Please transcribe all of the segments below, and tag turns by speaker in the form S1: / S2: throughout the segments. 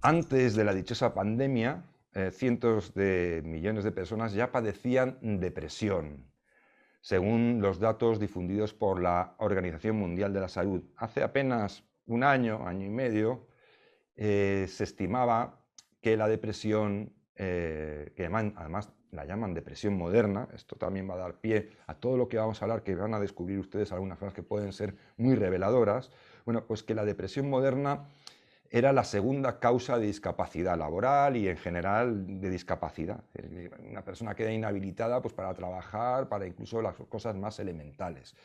S1: Antes de la dichosa pandemia, cientos de millones de personas ya padecían depresión, según los datos difundidos por la Organización Mundial de la Salud. Hace apenas un año, año y medio, se estimaba que la depresión, que además la llaman depresión moderna, esto también va a dar pie a todo lo que vamos a hablar, que van a descubrir ustedes algunas cosas que pueden ser muy reveladoras. Bueno, pues que la depresión moderna era la segunda causa de discapacidad laboral y en general de discapacidad. Una persona queda inhabilitada pues, para trabajar, para incluso las cosas más elementales.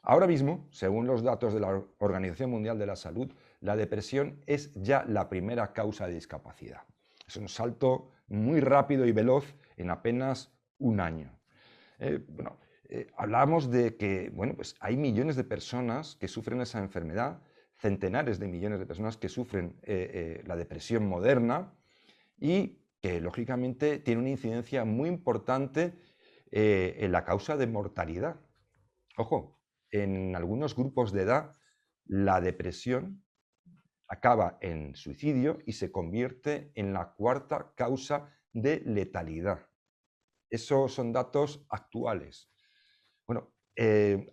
S1: Ahora mismo, según los datos de la Organización Mundial de la Salud, la depresión es ya la primera causa de discapacidad. Es un salto muy rápido y veloz en apenas un año. Hablamos de que pues hay millones de personas que sufren esa enfermedad, centenares de millones de personas que sufren la depresión moderna y que lógicamente tiene una incidencia muy importante en la causa de mortalidad. Ojo, en algunos grupos de edad la depresión acaba en suicidio y se convierte en la cuarta causa de letalidad. Esos son datos actuales. Bueno,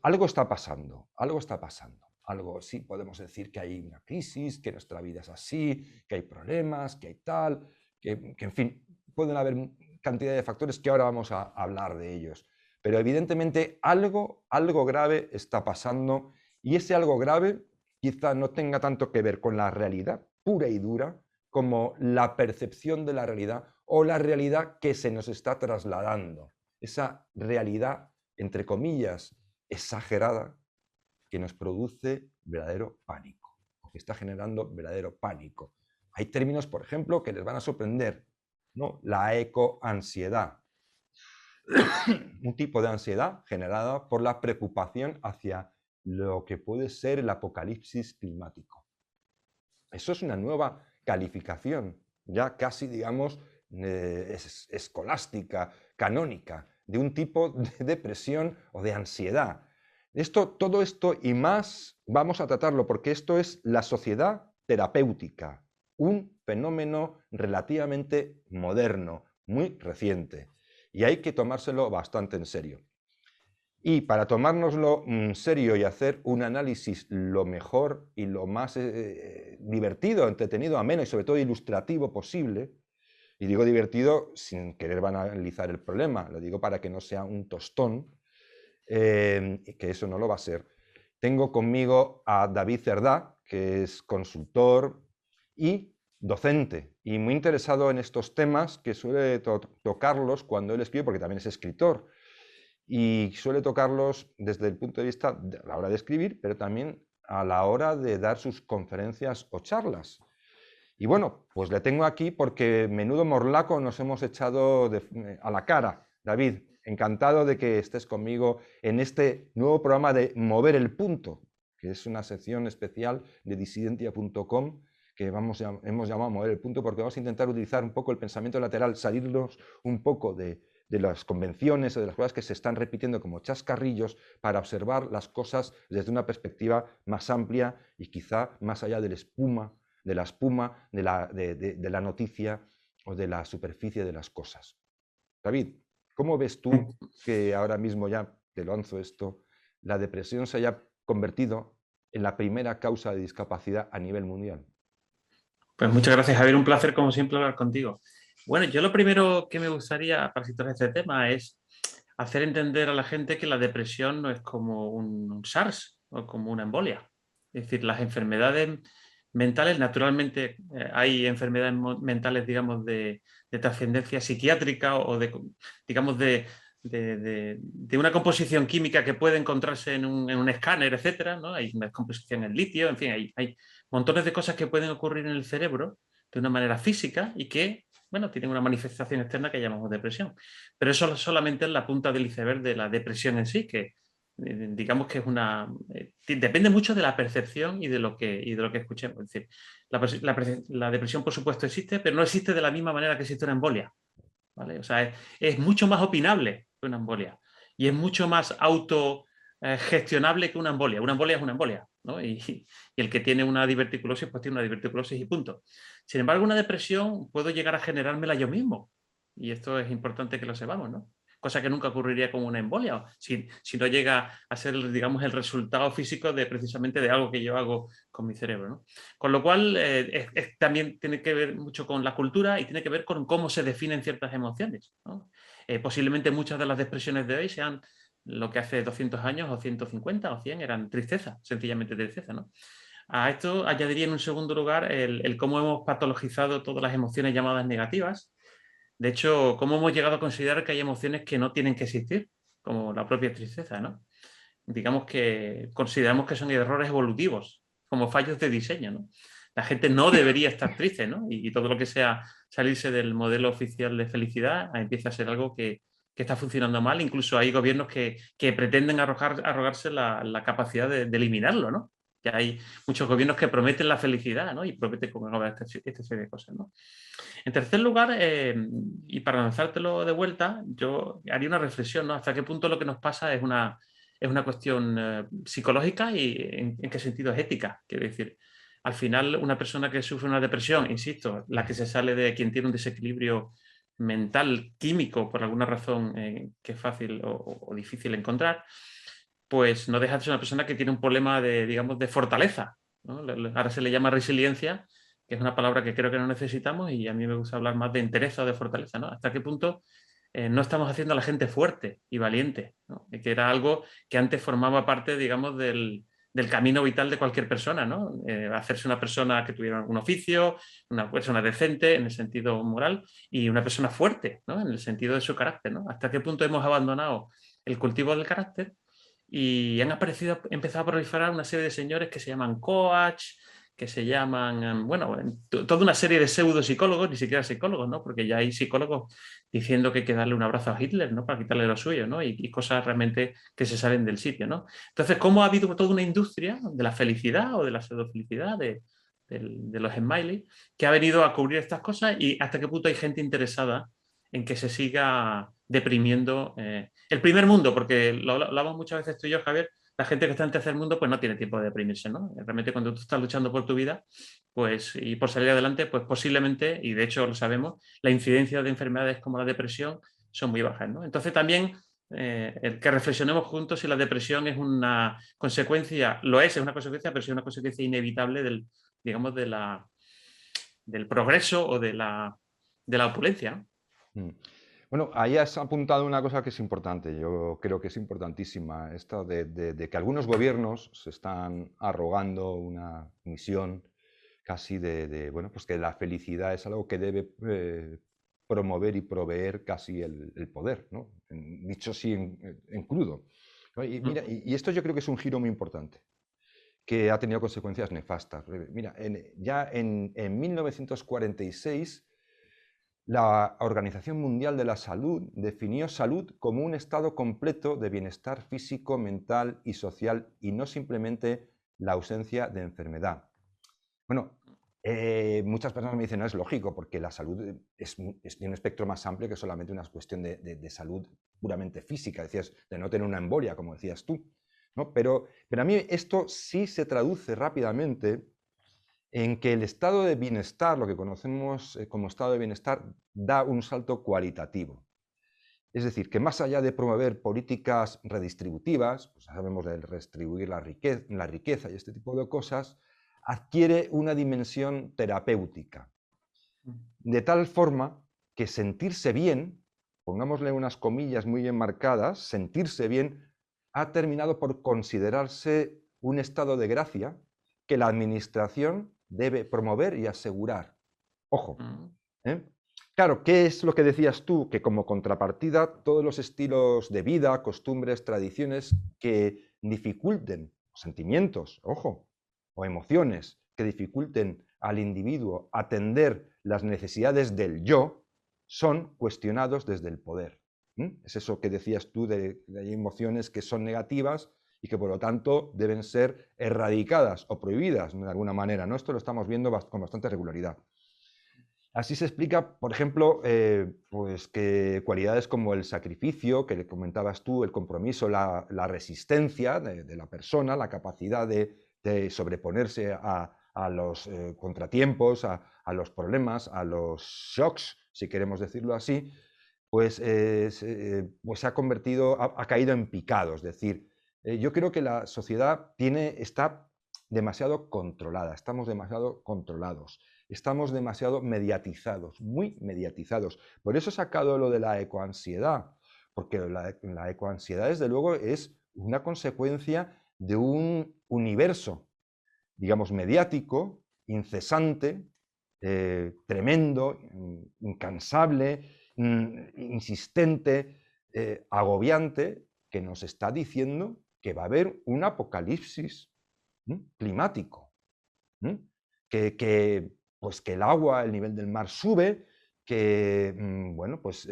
S1: algo está pasando, algo está pasando. Algo sí podemos decir que hay una crisis, que nuestra vida es así, que hay problemas, que hay tal, que en fin, pueden haber cantidad de factores que ahora vamos a hablar de ellos. Pero evidentemente algo grave está pasando y ese algo grave quizá no tenga tanto que ver con la realidad pura y dura como la percepción de la realidad o la realidad que se nos está trasladando. Esa realidad, entre comillas, exagerada, que nos produce verdadero pánico, o que está generando verdadero pánico. Hay términos, por ejemplo, que les van a sorprender, ¿no? La ecoansiedad, un tipo de ansiedad generada por la preocupación hacia lo que puede ser el apocalipsis climático. Eso es una nueva calificación, ya casi, digamos, escolástica, canónica, de un tipo de depresión o de ansiedad. Todo esto y más vamos a tratarlo porque esto es la sociedad terapéutica, un fenómeno relativamente moderno, muy reciente, y hay que tomárselo bastante en serio. Y para tomárnoslo en serio y hacer un análisis lo mejor y lo más divertido, entretenido, ameno y sobre todo ilustrativo posible, y digo divertido sin querer banalizar el problema, lo digo para que no sea un tostón, que eso no lo va a ser. Tengo conmigo a David Cerdá, que es consultor y docente, y muy interesado en estos temas, que suele tocarlos cuando él escribe, porque también es escritor, y suele tocarlos desde el punto de vista de la hora de escribir, pero también a la hora de dar sus conferencias o charlas. Y bueno, pues le tengo aquí porque menudo morlaco nos hemos echado a la cara. David, encantado de que estés conmigo en este nuevo programa de Mover el Punto, que es una sección especial de disidentia.com que hemos llamado Mover el Punto porque vamos a intentar utilizar un poco el pensamiento lateral, salirnos un poco de las convenciones o de las cosas que se están repitiendo como chascarrillos para observar las cosas desde una perspectiva más amplia y quizá más allá de la espuma de la noticia o de la superficie de las cosas. David, ¿cómo ves tú que ahora mismo ya te lanzo esto, la depresión se haya convertido en la primera causa de discapacidad a nivel mundial?
S2: Pues muchas gracias, Javier. Un placer, como siempre, hablar contigo. Bueno, yo lo primero que me gustaría para situar este tema es hacer entender a la gente que la depresión no es como un SARS o como una embolia. Es decir, las enfermedades mentales, naturalmente, hay enfermedades mentales, digamos, de trascendencia psiquiátrica o digamos, de una composición química que puede encontrarse en un escáner, etcétera, ¿no? Hay una composición en litio, en fin, hay montones de cosas que pueden ocurrir en el cerebro de una manera física y que, bueno, tienen una manifestación externa que llamamos depresión. Pero eso solamente es la punta del iceberg de la depresión en sí, que digamos que es depende mucho de la percepción y de lo que escuchemos. Es decir, la depresión, por supuesto, existe, pero no existe de la misma manera que existe una embolia, ¿vale? O sea, es mucho más opinable que una embolia y es mucho más gestionable que una embolia. Una embolia es una embolia, ¿no? Y el que tiene una diverticulosis, pues tiene una diverticulosis y punto. Sin embargo, una depresión puedo llegar a generármela yo mismo. Y esto es importante que lo sepamos, ¿no? Cosa que nunca ocurriría con una embolia, si no llega a ser, digamos, el resultado físico de precisamente de algo que yo hago con mi cerebro, ¿no? Con lo cual, también tiene que ver mucho con la cultura y tiene que ver con cómo se definen ciertas emociones, ¿no? Posiblemente muchas de las depresiones de hoy sean lo que hace 200 años o 150 o 100 eran tristeza, sencillamente tristeza, ¿no? A esto añadiría en un segundo lugar el cómo hemos patologizado todas las emociones llamadas negativas. De hecho, cómo hemos llegado a considerar que hay emociones que no tienen que existir, como la propia tristeza, ¿no? Digamos que consideramos que son errores evolutivos, como fallos de diseño, ¿no? La gente no debería estar triste, ¿no? Y todo lo que sea salirse del modelo oficial de felicidad empieza a ser algo que está funcionando mal. Incluso hay gobiernos que pretenden arrogarse la capacidad de eliminarlo, ¿no? Que hay muchos gobiernos que prometen la felicidad, ¿no? Y prometen como esta serie de cosas, ¿no? En tercer lugar, y para lanzártelo de vuelta, yo haría una reflexión, ¿no? Hasta qué punto lo que nos pasa es una cuestión psicológica y en qué sentido es ética. Quiero decir, al final, una persona que sufre una depresión, insisto, la que se sale de quien tiene un desequilibrio mental, químico, por alguna razón que es fácil o difícil encontrar, pues no deja de ser una persona que tiene un problema de, digamos, de fortaleza, ¿no? Ahora se le llama resiliencia, que es una palabra que creo que no necesitamos y a mí me gusta hablar más de entereza o de fortaleza, ¿no? ¿Hasta qué punto no estamos haciendo a la gente fuerte y valiente, ¿no? Y que era algo que antes formaba parte, digamos, del camino vital de cualquier persona, ¿no? Hacerse una persona que tuviera un oficio, una persona decente en el sentido moral y una persona fuerte, ¿no? En el sentido de su carácter, ¿no? ¿Hasta qué punto hemos abandonado el cultivo del carácter? Y han empezado a proliferar una serie de señores que se llaman coach, que se llaman, bueno, toda una serie de pseudo psicólogos, ni siquiera psicólogos, ¿no? Porque ya hay psicólogos diciendo que hay que darle un abrazo a Hitler, ¿no? Para quitarle lo suyo, ¿no? Y cosas realmente que se salen del sitio, ¿no? Entonces, ¿cómo ha habido toda una industria de la felicidad o de la pseudo felicidad, de los smileys, que ha venido a cubrir estas cosas y hasta qué punto hay gente interesada en que se siga deprimiendo el primer mundo, porque lo hablamos muchas veces tú y yo, Javier, la gente que está en tercer mundo pues no tiene tiempo de deprimirse, ¿no? Realmente cuando tú estás luchando por tu vida pues, y por salir adelante, pues posiblemente, y de hecho lo sabemos, la incidencia de enfermedades como la depresión son muy bajas, ¿no? Entonces también el que reflexionemos juntos si la depresión es una consecuencia, lo es una consecuencia, pero es una consecuencia inevitable digamos, del progreso o de la opulencia, ¿no?
S1: Mm. Bueno, ahí has apuntado una cosa que es importante, yo creo que es importantísima, esta de que algunos gobiernos se están arrogando una misión casi bueno, pues que la felicidad es algo que debe promover y proveer casi el poder, ¿no? Dicho así en crudo, ¿no? Y mira, y esto yo creo que es un giro muy importante, que ha tenido consecuencias nefastas. Mira, ya en 1946 la Organización Mundial de la Salud definió salud como un estado completo de bienestar físico, mental y social y no simplemente la ausencia de enfermedad. Bueno, muchas personas me dicen, no es lógico, porque la salud tiene un espectro más amplio que solamente una cuestión de salud puramente física, decías, de no tener una embolia, como decías tú, ¿no? Pero a mí esto sí se traduce rápidamente en que el estado de bienestar, lo que conocemos como estado de bienestar, da un salto cualitativo. Es decir, que más allá de promover políticas redistributivas, pues sabemos de redistribuir la riqueza y este tipo de cosas, adquiere una dimensión terapéutica. De tal forma que sentirse bien, pongámosle unas comillas muy enmarcadas, sentirse bien ha terminado por considerarse un estado de gracia que la administración debe promover y asegurar. Ojo, ¿eh? Claro, ¿qué es lo que decías tú? Que como contrapartida, todos los estilos de vida, costumbres, tradiciones que dificulten sentimientos, ojo, o emociones que dificulten al individuo atender las necesidades del yo, son cuestionados desde el poder. Es eso que decías tú de hay emociones que son negativas y que por lo tanto deben ser erradicadas o prohibidas de alguna manera, ¿no? Esto lo estamos viendo con bastante regularidad. Así se explica, por ejemplo, pues que cualidades como el sacrificio, que le comentabas tú, el compromiso, la resistencia de la persona, la capacidad de sobreponerse a los contratiempos, a los problemas, a los shocks, si queremos decirlo así, pues, pues se ha convertido, ha caído en picado. Es decir, yo creo que la sociedad está demasiado controlada, estamos demasiado controlados. Estamos demasiado mediatizados, muy mediatizados. Por eso he sacado lo de la ecoansiedad, porque la ecoansiedad, desde luego, es una consecuencia de un universo, digamos, mediático, incesante, tremendo, incansable, insistente, agobiante, que nos está diciendo que va a haber un apocalipsis climático. Que, pues que el agua, el nivel del mar sube, que, bueno, pues,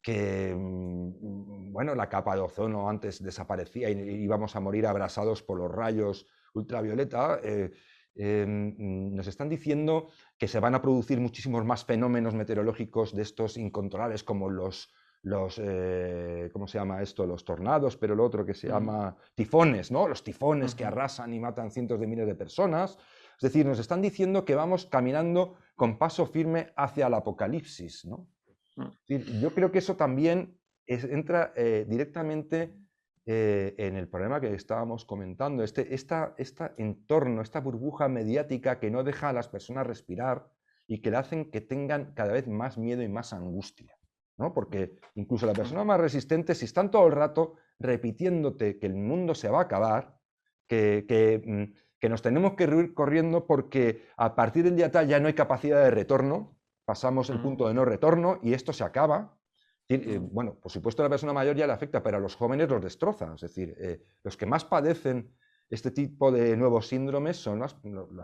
S1: bueno, la capa de ozono antes desaparecía y íbamos a morir abrasados por los rayos ultravioleta. Nos están diciendo que se van a producir muchísimos más fenómenos meteorológicos de estos incontrolables, como ¿cómo se llama esto? Los tornados, pero lo otro que se llama tifones, ¿no? Los tifones que arrasan y matan cientos de miles de personas. Es decir, nos están diciendo que vamos caminando con paso firme hacia el apocalipsis, ¿no? Es decir, yo creo que eso también entra directamente en el problema que estábamos comentando, este entorno, esta burbuja mediática que no deja a las personas respirar y que le hacen que tengan cada vez más miedo y más angustia, ¿no? Porque incluso la persona más resistente, si están todo el rato repitiéndote que el mundo se va a acabar, que nos tenemos que ir corriendo porque a partir del día tal ya no hay capacidad de retorno, pasamos el punto de no retorno y esto se acaba. Bueno, por supuesto a la persona mayor ya le afecta, pero a los jóvenes los destroza. Es decir, los que más padecen este tipo de nuevos síndromes son las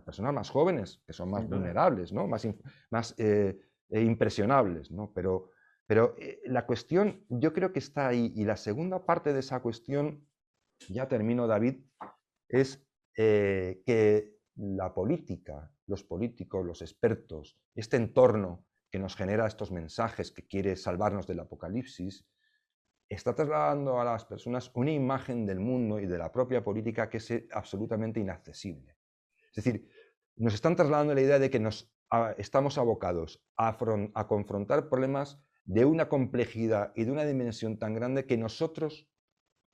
S1: personas más jóvenes, que son más vulnerables, ¿no? Más impresionables, ¿no? Pero la cuestión yo creo que está ahí. Y la segunda parte de esa cuestión, ya termino, David, es que la política, los políticos, los expertos, este entorno que nos genera estos mensajes que quiere salvarnos del apocalipsis, está trasladando a las personas una imagen del mundo y de la propia política que es absolutamente inaccesible. Es decir, nos están trasladando la idea de que estamos abocados a confrontar problemas de una complejidad y de una dimensión tan grande que nosotros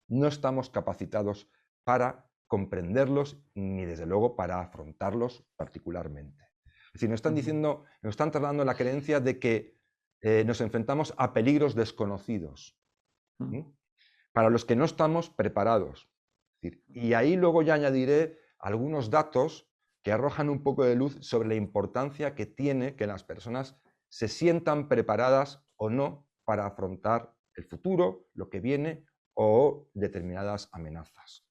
S1: no estamos capacitados para comprenderlos ni desde luego para afrontarlos particularmente. Es decir, nos están diciendo, nos están trasladando la creencia de que nos enfrentamos a peligros desconocidos, para los que no estamos preparados. Es decir, y ahí luego ya añadiré algunos datos que arrojan un poco de luz sobre la importancia que tiene que las personas se sientan preparadas o no para afrontar el futuro, lo que viene o determinadas amenazas.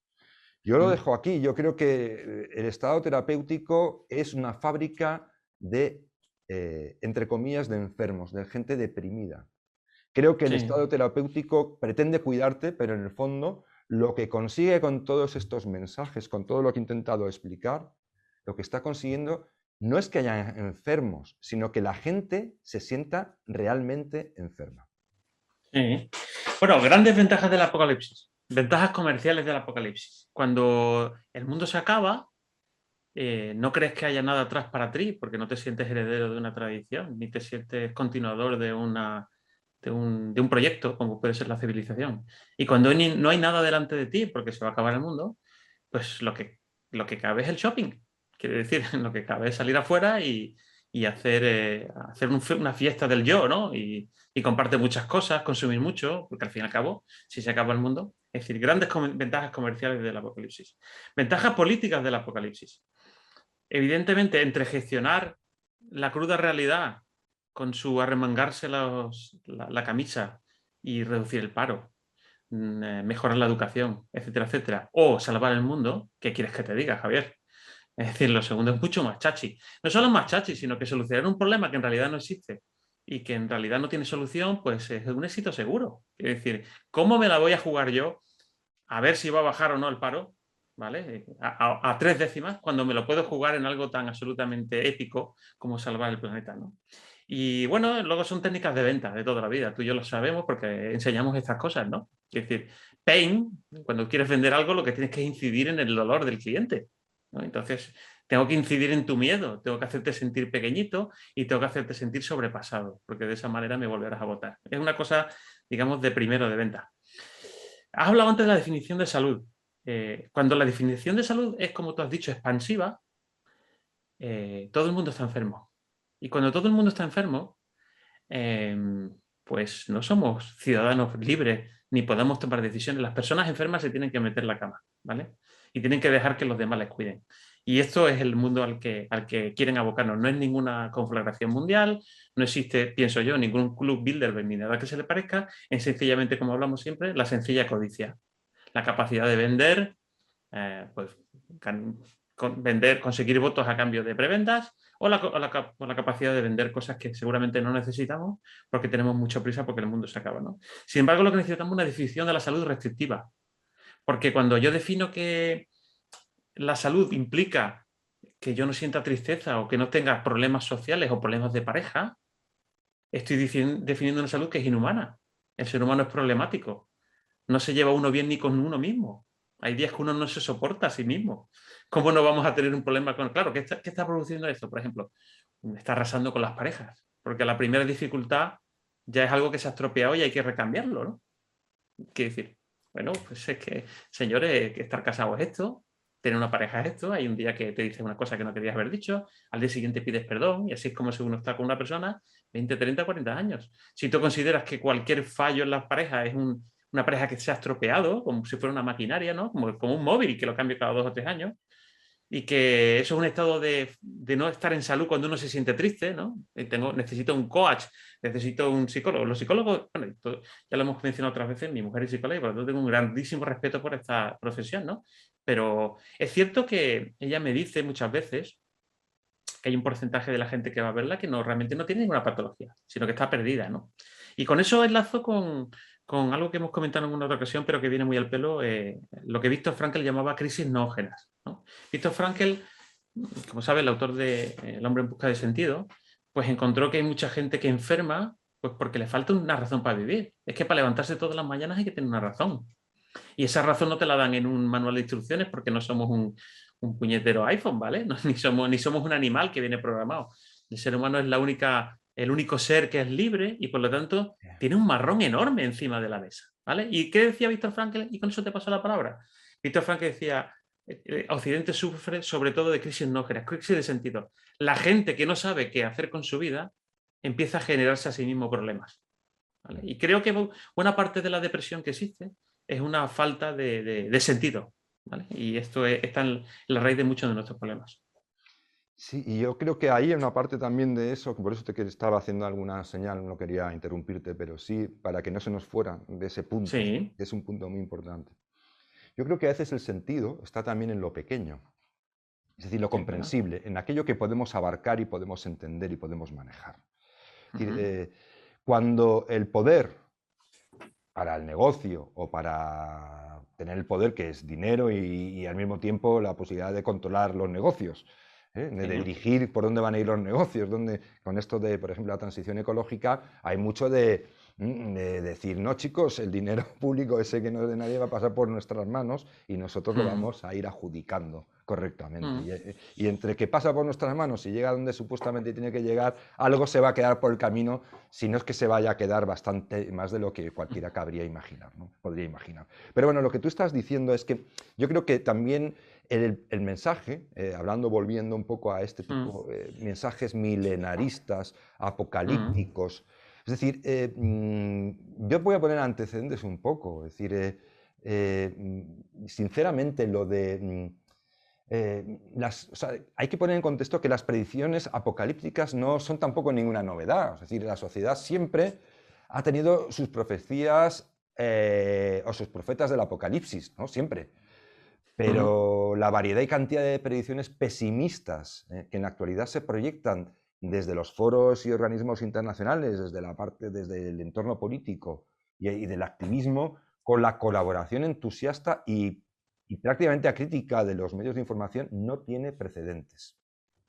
S1: Yo lo dejo aquí. Yo creo que el estado terapéutico es una fábrica de, entre comillas, de enfermos, de gente deprimida. Creo que el estado terapéutico pretende cuidarte, pero en el fondo lo que consigue con todos estos mensajes, con todo lo que he intentado explicar, lo que está consiguiendo no es que haya enfermos, sino que la gente se sienta realmente enferma.
S2: Sí. Bueno, grandes ventajas del apocalipsis. Ventajas comerciales del apocalipsis. Cuando el mundo se acaba, no crees que haya nada atrás para ti, porque no te sientes heredero de una tradición, ni te sientes continuador de un proyecto, como puede ser la civilización. Y cuando no hay nada delante de ti, porque se va a acabar el mundo, pues lo que cabe es el shopping. Quiere decir, lo que cabe es salir afuera y hacer una fiesta del yo, ¿no? Y comparte muchas cosas, consumir mucho, porque al fin y al cabo, si se acaba el mundo, es decir, grandes ventajas comerciales del apocalipsis. Ventajas políticas del apocalipsis. Evidentemente, entre gestionar la cruda realidad con su arremangarse la camisa y reducir el paro, mejorar la educación, etcétera, etcétera, o salvar el mundo, ¿qué quieres que te diga, Javier? Es decir, lo segundo es mucho más chachi. No solo es más chachi, sino que solucionar un problema que en realidad no existe y que en realidad no tiene solución, pues es un éxito seguro. Es decir, ¿cómo me la voy a jugar yo a ver si va a bajar o no el paro? ¿vale? A 3 décimas, cuando me lo puedo jugar en algo tan absolutamente épico como salvar el planeta, ¿no? Y bueno, luego son técnicas de venta de toda la vida. Tú y yo lo sabemos porque enseñamos estas cosas, ¿no? Es decir, pain, cuando quieres vender algo, lo que tienes que incidir en el dolor del cliente, ¿no? Entonces, tengo que incidir en tu miedo, tengo que hacerte sentir pequeñito y tengo que hacerte sentir sobrepasado, porque de esa manera me volverás a votar. Es una cosa, digamos, de primero de venta. Has hablado antes de la definición de salud. Cuando la definición de salud es, como tú has dicho, expansiva, todo el mundo está enfermo. Y cuando todo el mundo está enfermo, pues no somos ciudadanos libres ni podemos tomar decisiones. Las personas enfermas se tienen que meter en la cama, ¿vale? Y tienen que dejar que los demás les cuiden. Y esto es el mundo al que quieren abocarnos. No es ninguna conflagración mundial, no existe, pienso yo, ningún club Bilderberg ni nada que se le parezca. Es sencillamente, como hablamos siempre, la sencilla codicia. La capacidad de vender, pues, vender, conseguir votos a cambio de prebendas o la capacidad de vender cosas que seguramente no necesitamos porque tenemos mucha prisa porque el mundo se acaba, ¿no? Sin embargo, lo que necesitamos es una definición de la salud restrictiva. Porque cuando yo defino que la salud implica que yo no sienta tristeza o que no tenga problemas sociales o problemas de pareja, estoy definiendo una salud que es inhumana. El ser humano es problemático. No se lleva uno bien ni con uno mismo. Hay días que uno no se soporta a sí mismo. ¿Cómo no vamos a tener un problema con...? Claro, ¿qué está produciendo esto? Por ejemplo, está arrasando con las parejas. Porque la primera dificultad ya es algo que se ha estropeado y hay que recambiarlo, ¿no? Quiere decir, bueno, pues es que, señores, que estar casado es esto, tener una pareja es esto, hay un día que te dices una cosa que no querías haber dicho, al día siguiente pides perdón y así es como si uno está con una persona 20, 30, 40 años. Si tú consideras que cualquier fallo en la pareja es una pareja que se ha estropeado, como si fuera una maquinaria, ¿no? Como un móvil que lo cambio cada 2 o 3 años, y que eso es un estado de no estar en salud cuando uno se siente triste, ¿no? Necesito un coach, necesito un psicólogo. Los psicólogos, bueno, ya lo hemos mencionado otras veces, mi mujer es psicóloga y por lo tanto tengo un grandísimo respeto por esta profesión, ¿no? Pero es cierto que ella me dice muchas veces que hay un porcentaje de la gente que va a verla que realmente no tiene ninguna patología, sino que está perdida, ¿no? Y con eso enlazo con algo que hemos comentado en una otra ocasión, pero que viene muy al pelo, lo que Víctor Frankl llamaba crisis noógenas, ¿no? Víctor Frankl, como sabe, el autor de El hombre en busca de sentido, pues encontró que hay mucha gente que enferma pues porque le falta una razón para vivir. Es que para levantarse todas las mañanas hay que tener una razón. Y esa razón no te la dan en un manual de instrucciones porque no somos un puñetero iPhone, ¿vale? No, ni somos un animal que viene programado. El ser humano es el único ser que es libre y por lo tanto tiene un marrón enorme encima de la mesa, ¿vale? ¿Y qué decía Víctor Frankl? Y con eso te paso la palabra. Víctor Frankl decía, Occidente sufre sobre todo de crisis nógenas, crisis de sentido. La gente que no sabe qué hacer con su vida empieza a generarse a sí mismo problemas, ¿vale? Y creo que buena parte de la depresión que existe es una falta de sentido, ¿vale? Y esto está en la raíz de muchos de nuestros problemas.
S1: Sí, y yo creo que ahí hay una parte también de eso, que por eso te estaba haciendo alguna señal, no quería interrumpirte, pero sí, para que no se nos fuera de ese punto,
S2: Sí.
S1: que es un punto muy importante. Yo creo que a veces el sentido está también en lo pequeño, es decir, lo
S2: Sí, es verdad.
S1: comprensible, en aquello que podemos abarcar y podemos entender y podemos manejar. Es decir, cuando el poder para el negocio o para tener el poder, que es dinero y al mismo tiempo la posibilidad de controlar los negocios, de
S2: Sí.
S1: dirigir por dónde van a ir los negocios, con esto de, por ejemplo, la transición ecológica, hay mucho de decir, no chicos, el dinero público ese que no es de nadie va a pasar por nuestras manos y nosotros lo vamos a ir adjudicando correctamente. Y entre que pasa por nuestras manos y llega donde supuestamente tiene que llegar, algo se va a quedar por el camino, si no es que se vaya a quedar bastante más de lo que cualquiera cabría imaginar, ¿no? Podría imaginar. Pero bueno, lo que tú estás diciendo es que yo creo que también el mensaje, volviendo un poco a este tipo de mensajes milenaristas, apocalípticos, es decir, yo voy a poner antecedentes un poco, es decir, sinceramente lo de... o sea, hay que poner en contexto que las predicciones apocalípticas no son tampoco ninguna novedad. Es decir, la sociedad siempre ha tenido sus profecías o sus profetas del apocalipsis, ¿no? Siempre. Pero la variedad y cantidad de predicciones pesimistas que en la actualidad se proyectan desde los foros y organismos internacionales, desde el entorno político y del activismo, con la colaboración entusiasta y y prácticamente acrítica de los medios de información no tiene precedentes.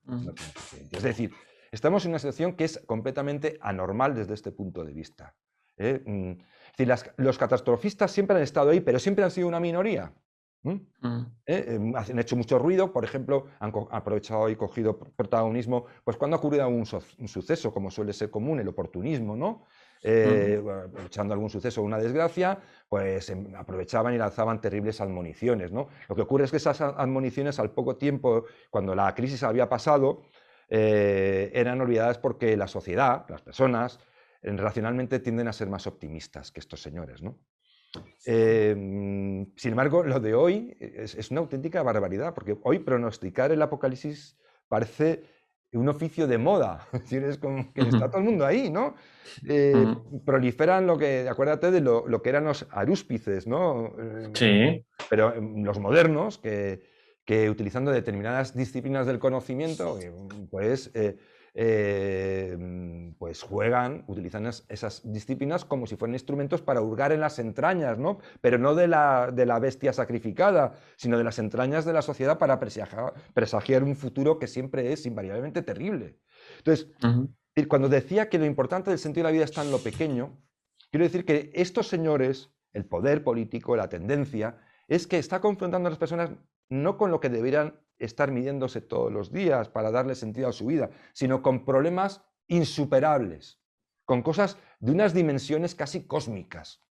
S1: No tiene precedentes. Es decir, estamos en una situación que es completamente anormal desde este punto de vista. Es decir, los catastrofistas siempre han estado ahí, pero siempre han sido una minoría. Han hecho mucho ruido, por ejemplo, han aprovechado y cogido protagonismo pues cuando ha ocurrido un suceso, como suele ser común, el oportunismo, ¿no? Aprovechando algún suceso o una desgracia, pues aprovechaban y lanzaban terribles admoniciones, ¿no? Lo que ocurre es que esas admoniciones al poco tiempo, cuando la crisis había pasado, eran olvidadas porque la sociedad, las personas, racionalmente tienden a ser más optimistas que estos señores, ¿no? Sin embargo, lo de hoy es una auténtica barbaridad, porque hoy pronosticar el apocalipsis parece un oficio de moda. Es decir, es como que está todo el mundo ahí, ¿no? Proliferan acuérdate de lo que eran los arúspices, ¿no?
S2: Sí.
S1: Pero los modernos, que utilizando determinadas disciplinas del conocimiento, pues juegan, utilizan esas disciplinas como si fueran instrumentos para hurgar en las entrañas, ¿no? Pero no de la bestia sacrificada, sino de las entrañas de la sociedad para presagiar un futuro que siempre es invariablemente terrible. Entonces, cuando decía que lo importante del sentido de la vida está en lo pequeño, quiero decir que estos señores, el poder político, la tendencia, es que está confrontando a las personas no con lo que deberían estar midiéndose todos los días para darle sentido a su vida, sino con problemas insuperables, con cosas de unas dimensiones casi cósmicas.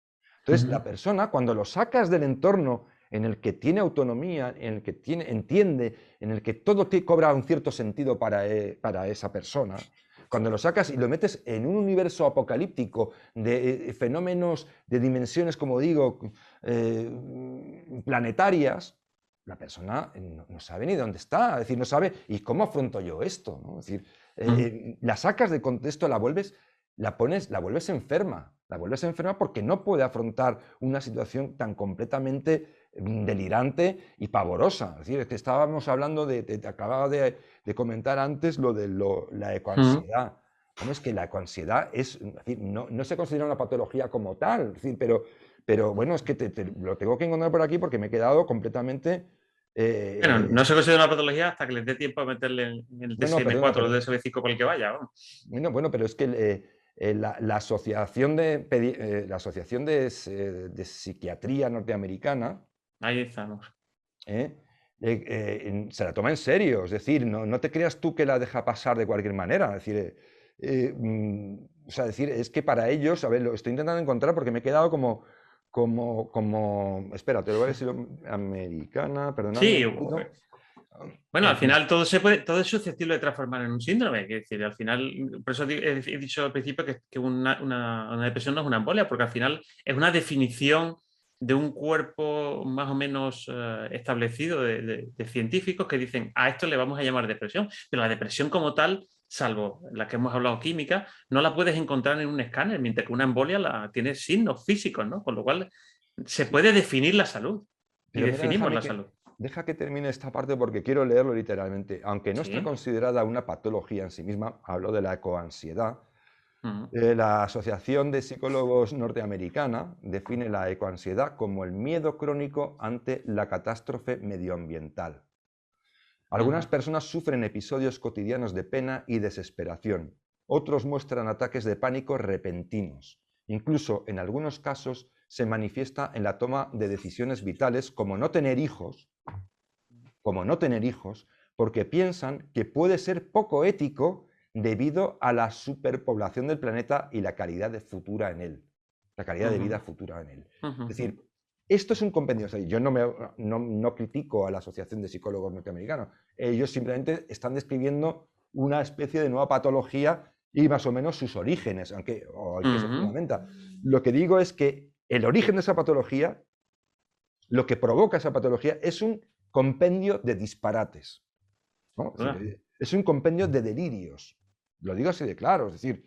S1: Entonces, la persona, cuando lo sacas del entorno en el que tiene autonomía, en el que entiende, en el que todo cobra un cierto sentido para esa persona, cuando lo sacas y lo metes en un universo apocalíptico de fenómenos de dimensiones, como digo, planetarias, la persona no sabe ni dónde está, es decir, no sabe, ¿y cómo afronto yo esto? ¿No? Es decir, la sacas de contexto, la vuelves enferma. La vuelves enferma porque no puede afrontar una situación tan completamente delirante y pavorosa. Es decir, es que estábamos hablando te acababa de comentar antes lo de la ecoansiedad. ¿Cómo es que la ecoansiedad es decir, no se considera una patología como tal? Es decir, pero bueno, es que lo tengo que encontrar por aquí porque me he quedado completamente...
S2: Bueno, no se considera una patología hasta que les dé tiempo a meterle en el DSM-4 o el DSM-5 por el que vaya.
S1: Bueno, pero es que la Asociación de Psiquiatría Norteamericana...
S2: Ahí estamos.
S1: Se la toma en serio, es decir, no te creas tú que la deja pasar de cualquier manera. Es decir, es que para ellos, a ver, lo estoy intentando encontrar porque me he quedado como espera, te lo voy a decir americana, perdóname.
S2: Sí, bueno, al final todo es susceptible de transformar en un síndrome. Es decir, al final, por eso he dicho al principio que una depresión no es una embolia, porque al final es una definición de un cuerpo más o menos establecido de científicos que dicen a esto le vamos a llamar depresión, pero la depresión como tal, salvo la que hemos hablado química, no la puedes encontrar en un escáner, mientras que una embolia tiene signos físicos, ¿no? Con lo cual se puede definir la salud y
S1: pero mira,
S2: definimos la salud.
S1: Deja que termine esta parte porque quiero leerlo literalmente. Aunque no está considerada una patología en sí misma, hablo de la ecoansiedad. La Asociación de Psicólogos Norteamericana define la ecoansiedad como el miedo crónico ante la catástrofe medioambiental. Algunas personas sufren episodios cotidianos de pena y desesperación. Otros muestran ataques de pánico repentinos. Incluso, en algunos casos, se manifiesta en la toma de decisiones vitales como no tener hijos, porque piensan que puede ser poco ético debido a la superpoblación del planeta y la calidad de futura en él, la calidad de vida futura en él. Es decir, esto es un compendio. O sea, yo no critico a la Asociación de Psicólogos Norteamericanos. Ellos simplemente están describiendo una especie de nueva patología y más o menos sus orígenes, aunque que se fundamenta. Lo que digo es que el origen de esa patología, lo que provoca esa patología, es un compendio de disparates, ¿no? Es un compendio de delirios. Lo digo así de claro, es decir...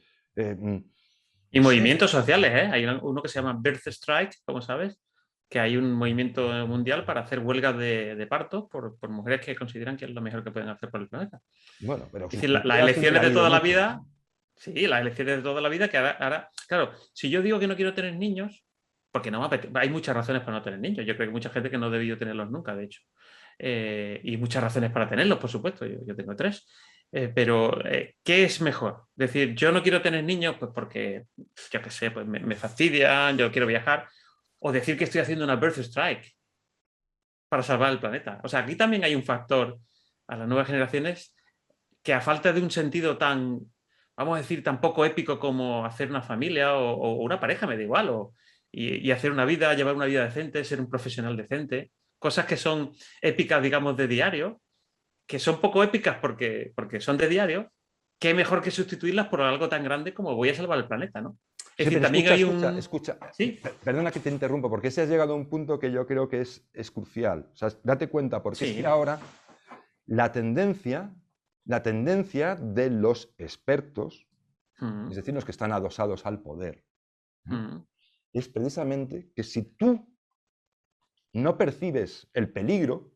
S2: y movimientos sociales, ¿eh? Hay uno que se llama Birth Strike, como sabes, que hay un movimiento mundial para hacer huelgas de partos por mujeres que consideran que es lo mejor que pueden hacer por el planeta.
S1: Bueno, pero
S2: es decir, las elecciones de toda la vida... Sí, las elecciones de toda la vida que ahora, claro, si yo digo que no quiero tener niños, porque no me hay muchas razones para no tener niños. Yo creo que hay mucha gente que no ha debido tenerlos nunca, de hecho. Y muchas razones para tenerlos, por supuesto. Yo tengo 3. Pero, ¿qué es mejor? Es decir, yo no quiero tener niños pues porque, yo qué sé, pues me fastidian, yo quiero viajar. O decir que estoy haciendo una birth strike para salvar el planeta. O sea, aquí también hay un factor a las nuevas generaciones que a falta de un sentido tan, vamos a decir, tan poco épico como hacer una familia o una pareja, me da igual, y hacer una vida, llevar una vida decente, ser un profesional decente, cosas que son épicas, digamos, de diario, que son poco épicas porque son de diario, qué mejor que sustituirlas por algo tan grande como voy a salvar el planeta, ¿no? Es
S1: Sí,
S2: decir,
S1: pero
S2: también hay un...
S1: escucha.
S2: Sí,
S1: Perdona que te interrumpo, porque ese has llegado a un punto que yo creo que es crucial. O sea, date cuenta, porque es que
S2: sí.
S1: ahora la tendencia de los expertos, es decir, los que están adosados al poder, es precisamente que si tú no percibes el peligro,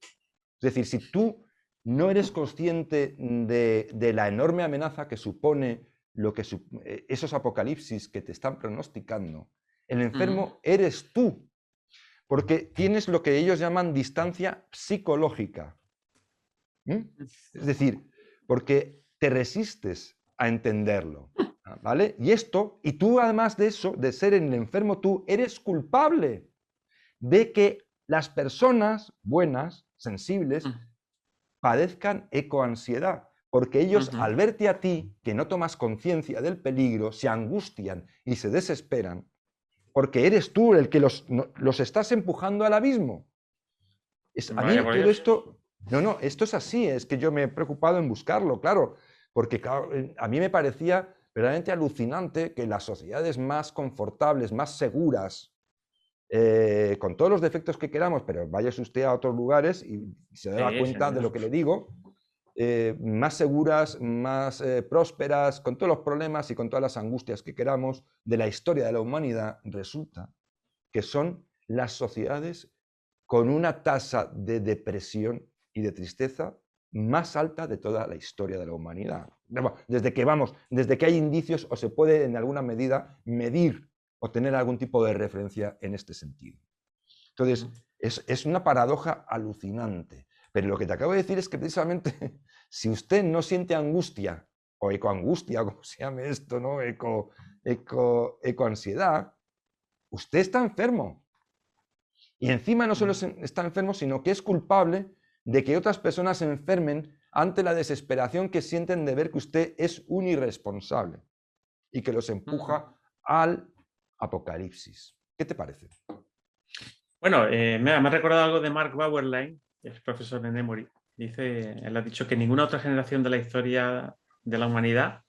S1: es decir, si tú no eres consciente de la enorme amenaza que supone esos apocalipsis que te están pronosticando, el enfermo eres tú, porque tienes lo que ellos llaman distancia psicológica. Es decir, porque te resistes a entenderlo, ¿vale? Y tú además de eso, de ser el enfermo tú, eres culpable de que las personas buenas, sensibles, padezcan ecoansiedad, porque ellos al verte a ti, que no tomas conciencia del peligro, se angustian y se desesperan, porque eres tú el que los estás empujando al abismo. A
S2: Vaya
S1: mí
S2: por
S1: todo
S2: Dios.
S1: esto, no, esto es así, es que yo me he preocupado en buscarlo, claro, porque claro, a mí me parecía verdaderamente alucinante que las sociedades más confortables, más seguras, con todos los defectos que queramos, pero váyase usted a otros lugares y se dará
S2: Sí,
S1: cuenta de
S2: señor.
S1: lo que le digo, más seguras, más prósperas, con todos los problemas y con todas las angustias que queramos de la historia de la humanidad, resulta que son las sociedades con una tasa de depresión y de tristeza más alta de toda la historia de la humanidad. Desde que hay indicios o se puede en alguna medida medir o tener algún tipo de referencia en este sentido. Entonces, es una paradoja alucinante. Pero lo que te acabo de decir es que precisamente si usted no siente angustia o ecoangustia, como se llame esto, ¿no? Ecoansiedad, usted está enfermo. Y encima no solo está enfermo, sino que es culpable de que otras personas se enfermen ante la desesperación que sienten de ver que usted es un irresponsable y que los empuja al apocalipsis. ¿Qué te parece?
S2: Bueno, me ha recordado algo de Mark Bauerlein, que es profesor en Emory. Él ha dicho que ninguna otra generación de la historia de la humanidad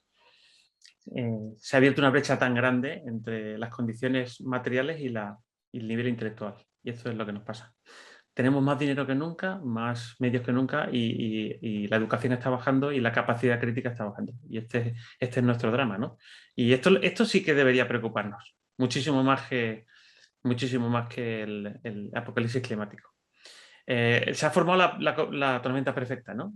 S2: se ha abierto una brecha tan grande entre las condiciones materiales y el nivel intelectual. Y esto es lo que nos pasa. Tenemos más dinero que nunca, más medios que nunca y la educación está bajando y la capacidad crítica está bajando. Y este es nuestro drama, ¿no? Y esto sí que debería preocuparnos, muchísimo más que el apocalipsis climático. Se ha formado la tormenta perfecta, ¿no?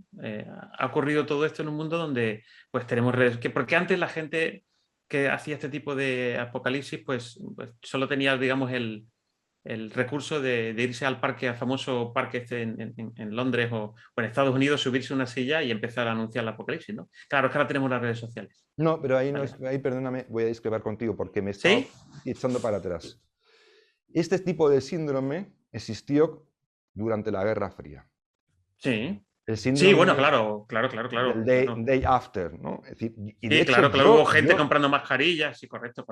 S2: Ha ocurrido todo esto en un mundo donde pues tenemos redes, porque antes la gente que hacía este tipo de apocalipsis pues solo tenía, digamos, el recurso de irse al parque, al famoso parque este en Londres o en Estados Unidos, subirse a una silla y empezar a anunciar el apocalipsis, ¿no? Claro, es que ahora tenemos las redes sociales.
S1: No, pero ahí,
S2: ¿Vale?
S1: ahí perdóname, voy a discrepar contigo porque me estaba
S2: ¿Sí?
S1: echando para atrás. Este tipo de síndrome existió durante la Guerra Fría.
S2: Sí.
S1: El
S2: Sí, bueno,
S1: síndrome
S2: claro.
S1: del
S2: Claro.
S1: day after, ¿no? Es decir, y de
S2: Sí,
S1: hecho
S2: claro. Hubo gente comprando mascarillas. Sí, correcto.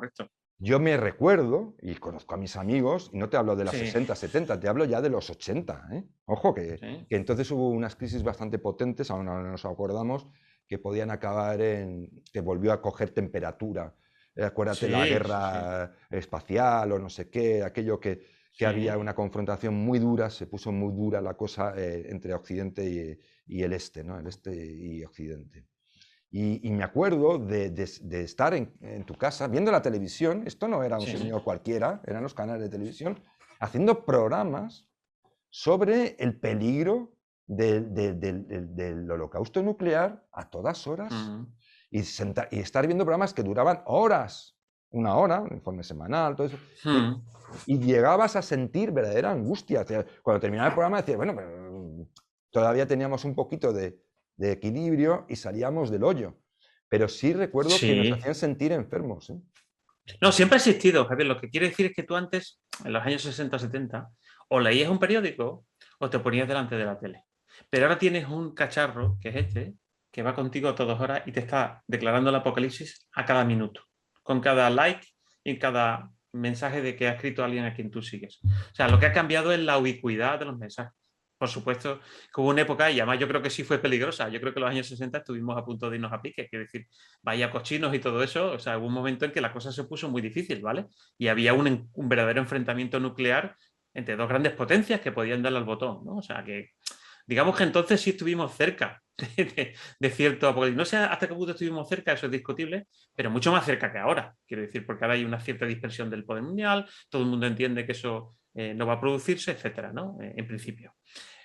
S1: yo me recuerdo, y conozco a mis amigos, y no te hablo de los
S2: Sí,
S1: 60, 70, te hablo ya de los 80, ¿eh? Ojo,
S2: sí.
S1: que entonces hubo unas crisis bastante potentes, aún no nos acordamos, que podían acabar que volvió a coger temperatura. Acuérdate la
S2: Sí, sí, sí.
S1: guerra espacial o no sé qué, aquello que había
S2: Sí.
S1: una confrontación muy dura, se puso muy dura la cosa entre Occidente y el Este, ¿no? El Este y Occidente. Y me acuerdo de estar en tu casa viendo la televisión, esto no era un
S2: Sí.
S1: señor cualquiera, eran los canales de televisión, haciendo programas sobre el peligro del holocausto nuclear a todas horas y estar viendo programas que duraban horas una hora, un informe semanal, todo eso.
S2: Mm.
S1: Y llegabas a sentir verdadera angustia. O sea, cuando terminaba el programa decías, bueno, pero todavía teníamos un poquito de equilibrio y salíamos del hoyo. Pero sí recuerdo que nos
S2: Sí.
S1: hacían sentir enfermos, ¿eh?
S2: No, siempre ha existido, Javier. Lo que quiere decir es que tú antes, en los años 60 o 70, o leías un periódico o te ponías delante de la tele. Pero ahora tienes un cacharro, que es este, que va contigo a todas horas y te está declarando el apocalipsis a cada minuto, con cada like y cada mensaje de que ha escrito alguien a quien tú sigues. O sea, lo que ha cambiado es la ubicuidad de los mensajes. Por supuesto que hubo una época, y además yo creo que sí fue peligrosa, yo creo que en los años 60 estuvimos a punto de irnos a pique, quiero decir, vaya cochinos y todo eso, o sea, hubo un momento en que la cosa se puso muy difícil, ¿vale? Y había un verdadero enfrentamiento nuclear entre dos grandes potencias que podían darle al botón, ¿no? O sea, que digamos que entonces sí estuvimos cerca de cierto apocalipsis. No sé hasta qué punto estuvimos cerca, eso es discutible, pero mucho más cerca que ahora, quiero decir, porque ahora hay una cierta dispersión del poder mundial, todo el mundo entiende que eso no va a producirse, etcétera, ¿no? En principio.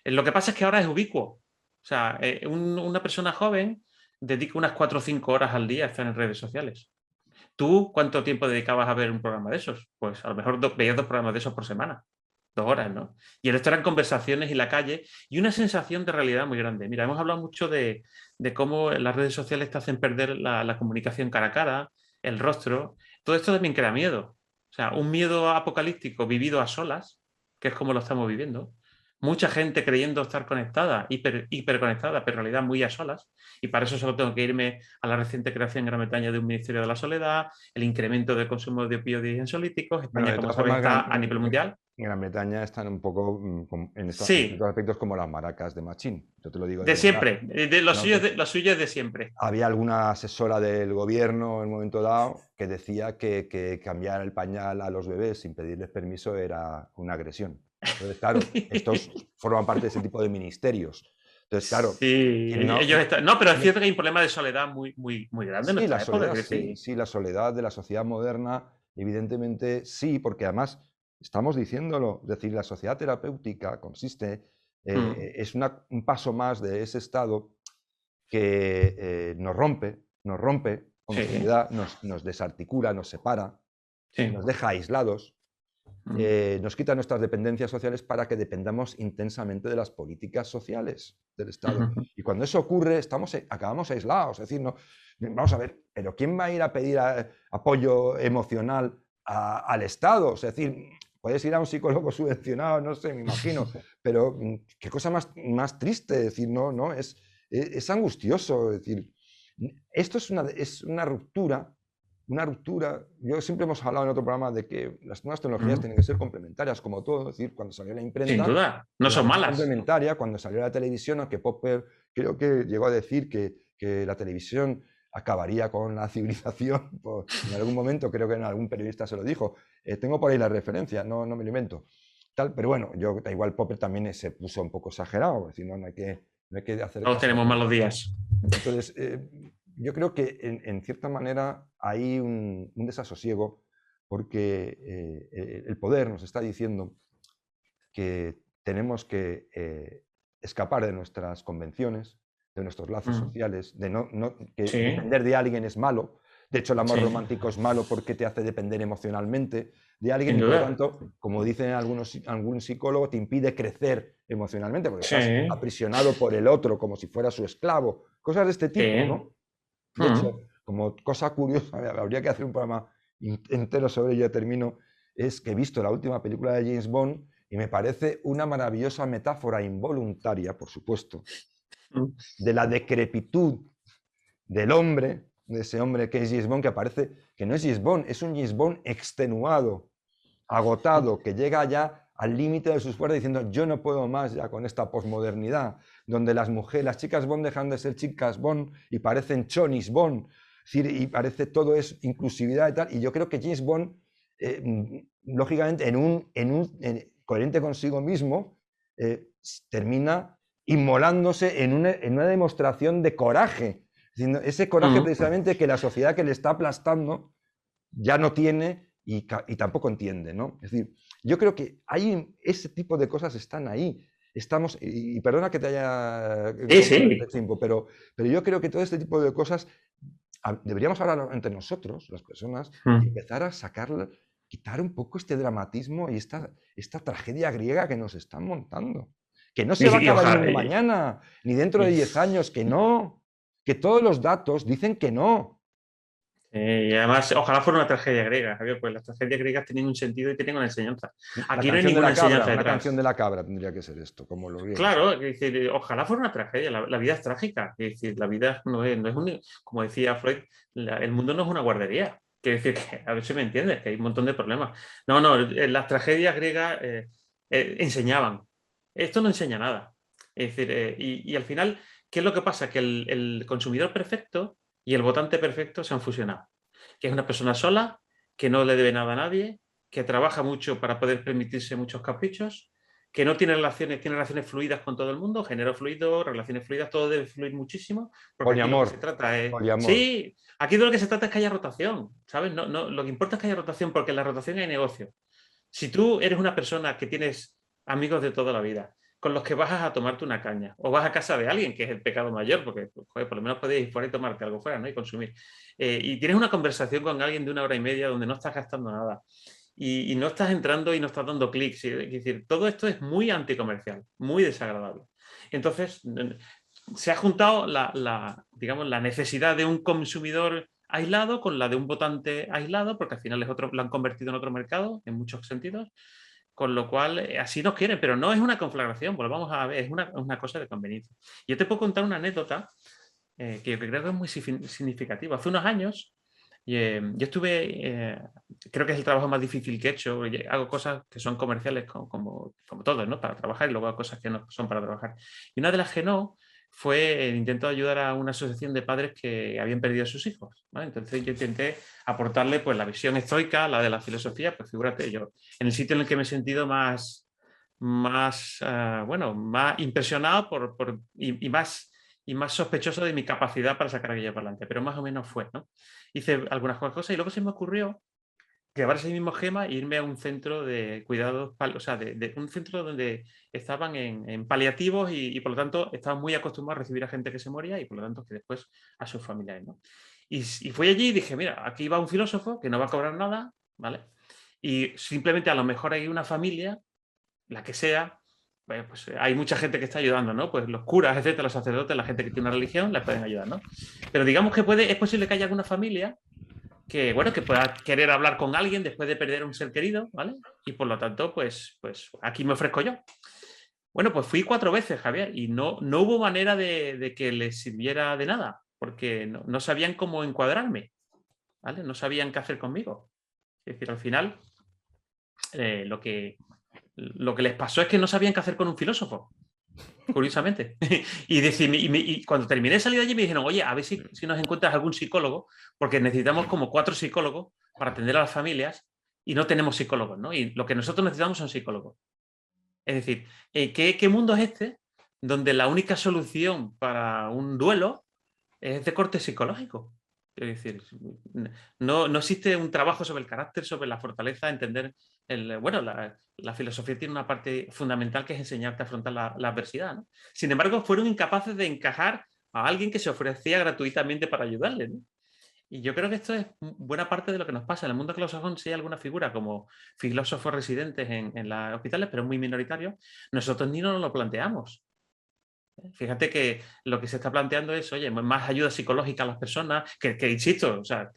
S2: Lo que pasa es que ahora es ubicuo. O sea, una persona joven dedica unas 4 o 5 horas al día a estar en redes sociales. ¿Tú cuánto tiempo dedicabas a ver un programa de esos? Pues a lo mejor veías 2 programas de esos por semana. 2 horas, ¿no? Y el resto eran conversaciones y la calle y una sensación de realidad muy grande. Mira, hemos hablado mucho de cómo las redes sociales te hacen perder la comunicación cara a cara, el rostro. Todo esto también crea miedo. O sea, un miedo apocalíptico vivido a solas, que es como lo estamos viviendo. Mucha gente creyendo estar conectada, hiperconectada, pero en realidad muy a solas. Y para eso solo tengo que irme a la reciente creación en Gran Bretaña de un Ministerio de la Soledad, el incremento del consumo de opioides y ansiolíticos.
S1: Bueno,
S2: España,
S1: de
S2: como
S1: todas
S2: sabes,
S1: formas,
S2: está a nivel mundial.
S1: Gran Bretaña están un poco en
S2: Sí,
S1: ciertos aspectos como las maracas de Machín. Yo te lo digo de
S2: de
S1: verdad.
S2: siempre.
S1: ¿No? Que
S2: Lo suyo es de siempre.
S1: había alguna asesora del gobierno en un momento dado que decía que cambiar el pañal a los bebés sin pedirles permiso era una agresión. Entonces, claro, estos forman parte de ese tipo de ministerios. Entonces, claro,
S2: Sí,
S1: quien no,
S2: ellos están. No, pero es cierto que hay un problema de soledad muy, muy, muy grande en
S1: sí, la
S2: nuestra época.
S1: soledad,
S2: Es
S1: sí,
S2: decir,
S1: sí, la soledad de la sociedad moderna, evidentemente sí, porque además estamos diciéndolo, es decir, la sociedad terapéutica consiste, es un paso más de ese estado que nos rompe como
S2: sí,
S1: sociedad, nos desarticula, nos separa,
S2: sí.
S1: nos deja aislados, nos quita nuestras dependencias sociales para que dependamos intensamente de las políticas sociales del Estado. Y cuando eso ocurre, acabamos aislados. Es decir, no, vamos a ver, pero ¿quién va a ir a pedir apoyo emocional al Estado? Es decir, puedes ir a un psicólogo subvencionado, no sé, me imagino, pero qué cosa más triste. Es decir, no, es angustioso. Es decir, esto es una ruptura. Yo siempre hemos hablado en otro programa de que las nuevas tecnologías tienen que ser complementarias, como todo. Es decir, cuando salió la
S2: Sin
S1: imprenta,
S2: duda, no
S1: pues la
S2: son
S1: cosa
S2: malas.
S1: complementaria. Cuando salió la televisión, aunque Popper creo que llegó a decir que la televisión acabaría con la civilización, pues en algún momento creo que en algún periodista se lo dijo. Tengo por ahí la referencia, no me lo invento. Tal, pero bueno, da igual, Popper también se puso un poco exagerado, es decir, no hay que hacer
S2: Todos
S1: caso.
S2: tenemos malos días.
S1: Entonces, yo creo que en cierta manera hay un desasosiego porque el poder nos está diciendo que tenemos que escapar de nuestras convenciones, de nuestros lazos sociales, que
S2: Sí,
S1: depender de alguien es malo. De hecho, el amor
S2: sí,
S1: romántico es malo porque te hace depender emocionalmente de alguien
S2: sin
S1: y por lo
S2: duda.
S1: tanto, como dicen algún psicólogo, te impide crecer emocionalmente porque estás
S2: Sí,
S1: aprisionado por el otro como si fuera su esclavo. Cosas de este tipo,
S2: sí.
S1: ¿no? De hecho, como cosa curiosa, habría que hacer un programa entero sobre ello, termino, es que he visto la última película de James Bond y me parece una maravillosa metáfora involuntaria, por supuesto, de la decrepitud del hombre, de ese hombre que es James Bond, que aparece, que no es James Bond, es un James Bond extenuado, agotado, que llega ya al límite de sus fuerzas diciendo yo no puedo más ya con esta posmodernidad, donde las mujeres, las chicas Bond dejan de ser chicas Bond y parecen chonis Bond, es decir, y parece todo es inclusividad y tal, y yo creo que James Bond, lógicamente, coherente consigo mismo, termina inmolándose en una demostración de coraje, ese coraje precisamente que la sociedad que le está aplastando ya no tiene y tampoco entiende, ¿no? Es decir, yo creo que ese tipo de cosas están ahí. Estamos, y perdona que te haya
S2: Sí,
S1: tomado
S2: sí.
S1: este tiempo, pero yo creo que todo este tipo de cosas deberíamos hablar entre nosotros, las personas, y empezar a quitar un poco este dramatismo y esta tragedia griega que nos están montando. Que no se va a acabar el mundo mañana, ni dentro de 10 años, que no. Que todos los datos dicen que no.
S2: Y además, ojalá fuera una tragedia griega, Javier, pues las tragedias griegas tienen un sentido y tienen una enseñanza. Aquí no hay ninguna enseñanza detrás.
S1: La canción de la cabra tendría que ser esto, como los griegos.
S2: Claro, es decir, ojalá fuera una tragedia. La vida es trágica. Es decir, la vida no es como decía Freud, el mundo no es una guardería. Quiere decir que, a ver si me entiendes, que hay un montón de problemas. No, las tragedias griegas enseñaban. Esto no enseña nada. Es decir, y al final, ¿qué es lo que pasa? Que el consumidor perfecto y el votante perfecto se han fusionado. Que es una persona sola, que no le debe nada a nadie, que trabaja mucho para poder permitirse muchos caprichos, que no tiene relaciones fluidas con todo el mundo, género fluido, relaciones fluidas, todo debe fluir muchísimo. Porque
S1: poliamor.
S2: Aquí lo que se trata es... Sí, aquí de lo que se trata es que haya rotación, ¿sabes? No, lo que importa es que haya rotación, porque en la rotación hay negocio. Si tú eres una persona que tienes amigos de toda la vida, con los que vas a tomarte una caña, o vas a casa de alguien, que es el pecado mayor, porque joder, por lo menos podéis ir fuera y tomarte algo fuera, ¿no? Y consumir. Y tienes una conversación con alguien de 1 hora y media donde no estás gastando nada, y no estás entrando y no estás dando clics. Es decir, todo esto es muy anticomercial, muy desagradable. Entonces, se ha juntado digamos, la necesidad de un consumidor aislado con la de un votante aislado, porque al final lo han convertido en otro mercado, en muchos sentidos, con lo cual así nos quieren, pero no es una conflagración, pues vamos a ver, es una cosa de conveniencia. Yo te puedo contar una anécdota que creo que es muy significativa. Hace unos años, yo estuve, creo que es el trabajo más difícil que he hecho. Hago cosas que son comerciales como todos, ¿no? Para trabajar, y luego hago cosas que no son para trabajar. Y una de las que no fue el intento de ayudar a una asociación de padres que habían perdido a sus hijos, ¿vale? Entonces yo intenté aportarle pues la visión estoica, la de la filosofía. Pues figúrate, yo en el sitio en el que me he sentido más impresionado y más sospechoso de mi capacidad para sacar aquello para adelante, pero más o menos fue, ¿no? Hice algunas cosas y luego se me ocurrió llevar ese mismo esquema e irme a un centro de cuidados, o sea, de un centro donde estaban en paliativos y por lo tanto estaban muy acostumbrados a recibir a gente que se moría y por lo tanto que después a sus familiares, ¿no? Y fui allí y dije, mira, aquí va un filósofo que no va a cobrar nada, ¿vale? Y simplemente a lo mejor hay una familia, la que sea, pues hay mucha gente que está ayudando, ¿no? Pues los curas, etcétera, los sacerdotes, la gente que tiene una religión, les pueden ayudar, ¿no? Pero digamos que es posible que haya alguna familia que, bueno, que pueda querer hablar con alguien después de perder a un ser querido, ¿vale? Y por lo tanto, pues aquí me ofrezco yo. Bueno, pues fui 4 veces, Javier, y no hubo manera de que les sirviera de nada, porque no sabían cómo encuadrarme, ¿vale? No sabían qué hacer conmigo. Es decir, al final, lo que les pasó es que no sabían qué hacer con un filósofo, curiosamente. y cuando terminé de salir de allí me dijeron, oye, a ver si nos encuentras algún psicólogo, porque necesitamos como 4 psicólogos para atender a las familias y no tenemos psicólogos, ¿no? Y lo que nosotros necesitamos son psicólogos. Es decir, ¿qué mundo es este donde la única solución para un duelo es de corte psicológico? Es decir, no existe un trabajo sobre el carácter, sobre la fortaleza, entender la filosofía tiene una parte fundamental que es enseñarte a afrontar la adversidad, ¿no? Sin embargo, fueron incapaces de encajar a alguien que se ofrecía gratuitamente para ayudarle, ¿no? Y yo creo que esto es buena parte de lo que nos pasa. En el mundo anglosajón sí hay alguna figura como filósofos residentes en los hospitales, pero es muy minoritario. Nosotros ni nos lo planteamos. Fíjate que lo que se está planteando es, oye, más ayuda psicológica a las personas, que insisto, o sea,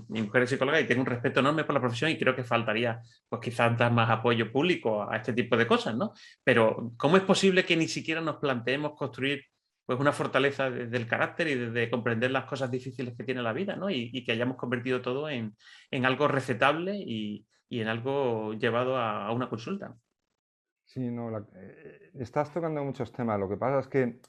S2: mi mujer es psicóloga y tengo un respeto enorme por la profesión y creo que faltaría, pues quizás dar más apoyo público a este tipo de cosas, ¿no? Pero, ¿cómo es posible que ni siquiera nos planteemos construir pues una fortaleza desde el carácter y desde comprender las cosas difíciles que tiene la vida, ¿no? Y que hayamos convertido todo en algo recetable y en algo llevado a una consulta.
S1: Sí, no, estás tocando muchos temas. Lo que pasa es que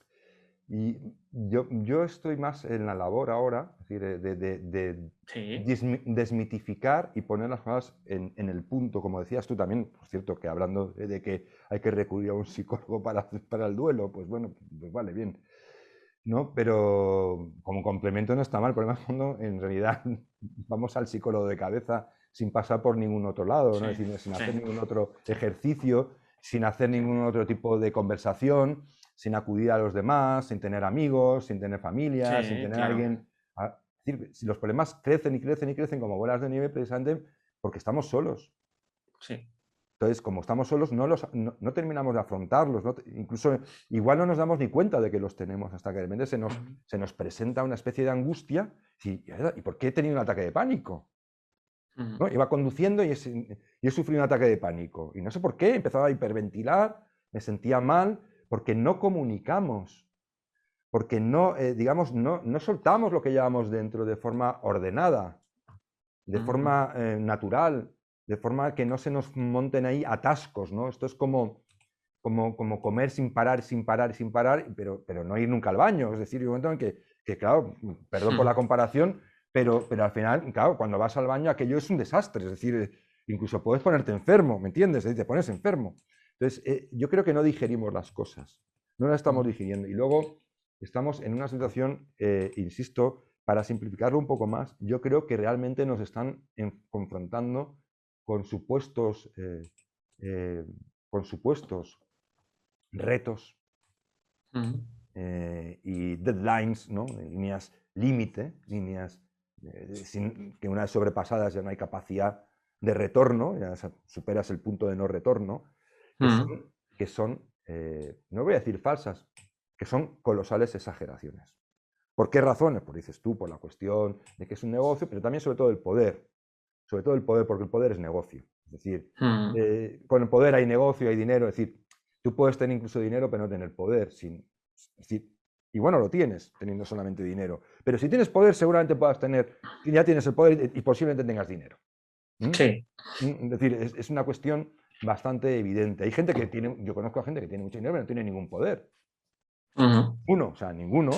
S1: yo estoy más en la labor ahora, es decir, de
S2: Sí.
S1: desmitificar y poner las cosas en el punto, como decías tú también, por cierto, que hablando de que hay que recurrir a un psicólogo para el duelo, pues bueno, pues vale, bien. ¿No? Pero como complemento no está mal, por el fondo, en realidad vamos al psicólogo de cabeza sin pasar por ningún otro lado, ¿no? Es decir, sin hacer ningún otro ejercicio, sin hacer ningún otro tipo de conversación, sin acudir a los demás, sin tener amigos, sin tener familia, sin tener
S2: Claro.
S1: alguien Es decir, si los problemas crecen y crecen y crecen como bolas de nieve, precisamente porque estamos solos.
S2: Sí.
S1: Entonces, como estamos solos, no terminamos de afrontarlos. Incluso igual no nos damos ni cuenta de que los tenemos hasta que de repente se nos presenta una especie de angustia. ¿Y por qué he tenido un ataque de pánico? ¿No? Iba conduciendo y he sufrido un ataque de pánico. Y no sé por qué, empezaba a hiperventilar, me sentía mal, porque no comunicamos, porque digamos, no soltamos lo que llevamos dentro de forma ordenada, de forma natural, de forma que no se nos monten ahí atascos, ¿no? Esto es como comer sin parar, sin parar, sin parar, pero no ir nunca al baño. Es decir, hay un momento en que claro, perdón por la comparación, pero al final, claro, cuando vas al baño aquello es un desastre. Es decir, incluso puedes ponerte enfermo, ¿me entiendes? Es decir, te pones enfermo. Entonces, yo creo que no digerimos las cosas, no las estamos digiriendo. Y luego estamos en una situación, insisto, para simplificarlo un poco más, yo creo que realmente nos están confrontando con supuestos retos y deadlines, ¿no? Líneas límite, líneas que una vez sobrepasadas ya no hay capacidad de retorno, ya superas el punto de no retorno, que son no voy a decir falsas, que son colosales exageraciones. ¿Por qué razones? Pues dices tú, por la cuestión de que es un negocio, pero también sobre todo el poder. Sobre todo el poder, porque el poder es negocio. Es decir, con el poder hay negocio, hay dinero. Es decir, tú puedes tener incluso dinero, pero no tener poder. Es decir, y bueno, lo tienes, teniendo solamente dinero. Pero si tienes poder, seguramente puedas tener, ya tienes el poder y posiblemente tengas dinero.
S2: Sí.
S1: Es decir, es una cuestión bastante evidente. Hay gente que tiene, yo conozco a gente que tiene mucho dinero, pero no tiene ningún poder. Uno, o sea, ninguno.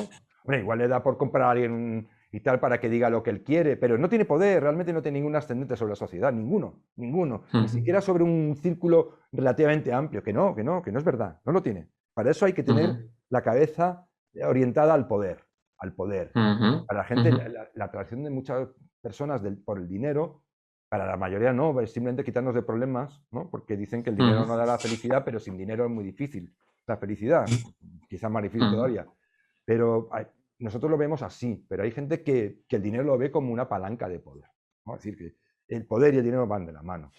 S1: Hombre, igual le da por comprar a alguien y tal para que diga lo que él quiere, pero no tiene poder, realmente no tiene ningún ascendente sobre la sociedad, ninguno. Ni siquiera sobre un círculo relativamente amplio, que no es verdad, no lo tiene. Para eso hay que tener la cabeza orientada al poder. Para la gente, la atracción de muchas personas por el dinero, para la mayoría no, es simplemente quitarnos de problemas, ¿no? Porque dicen que el dinero no da la felicidad, pero sin dinero es muy difícil la felicidad, quizás más difícil todavía. Pero nosotros lo vemos así, pero hay gente que el dinero lo ve como una palanca de poder, ¿no? Es decir, que el poder y el dinero van de la mano.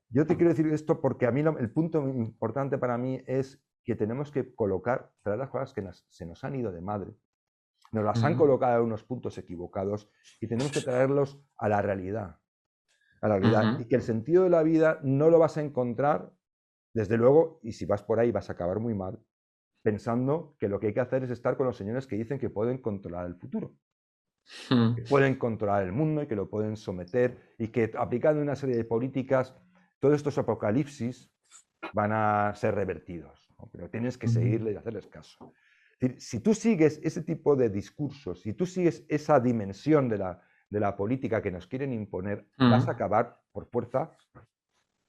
S1: Yo te quiero decir esto porque a mí el punto importante para mí es que tenemos que traer las cosas que se nos han ido de madre, nos las han colocado en unos puntos equivocados y tenemos que traerlos a la realidad. Y que el sentido de la vida no lo vas a encontrar, desde luego, y si vas por ahí vas a acabar muy mal, pensando que lo que hay que hacer es estar con los señores que dicen que pueden controlar el futuro, que pueden controlar el mundo y que lo pueden someter y que aplicando una serie de políticas, todos estos apocalipsis van a ser revertidos, ¿no? Pero tienes que seguirle y hacerles caso. Es decir, si tú sigues ese tipo de discursos, si tú sigues esa dimensión de la política que nos quieren imponer, vas a acabar por fuerza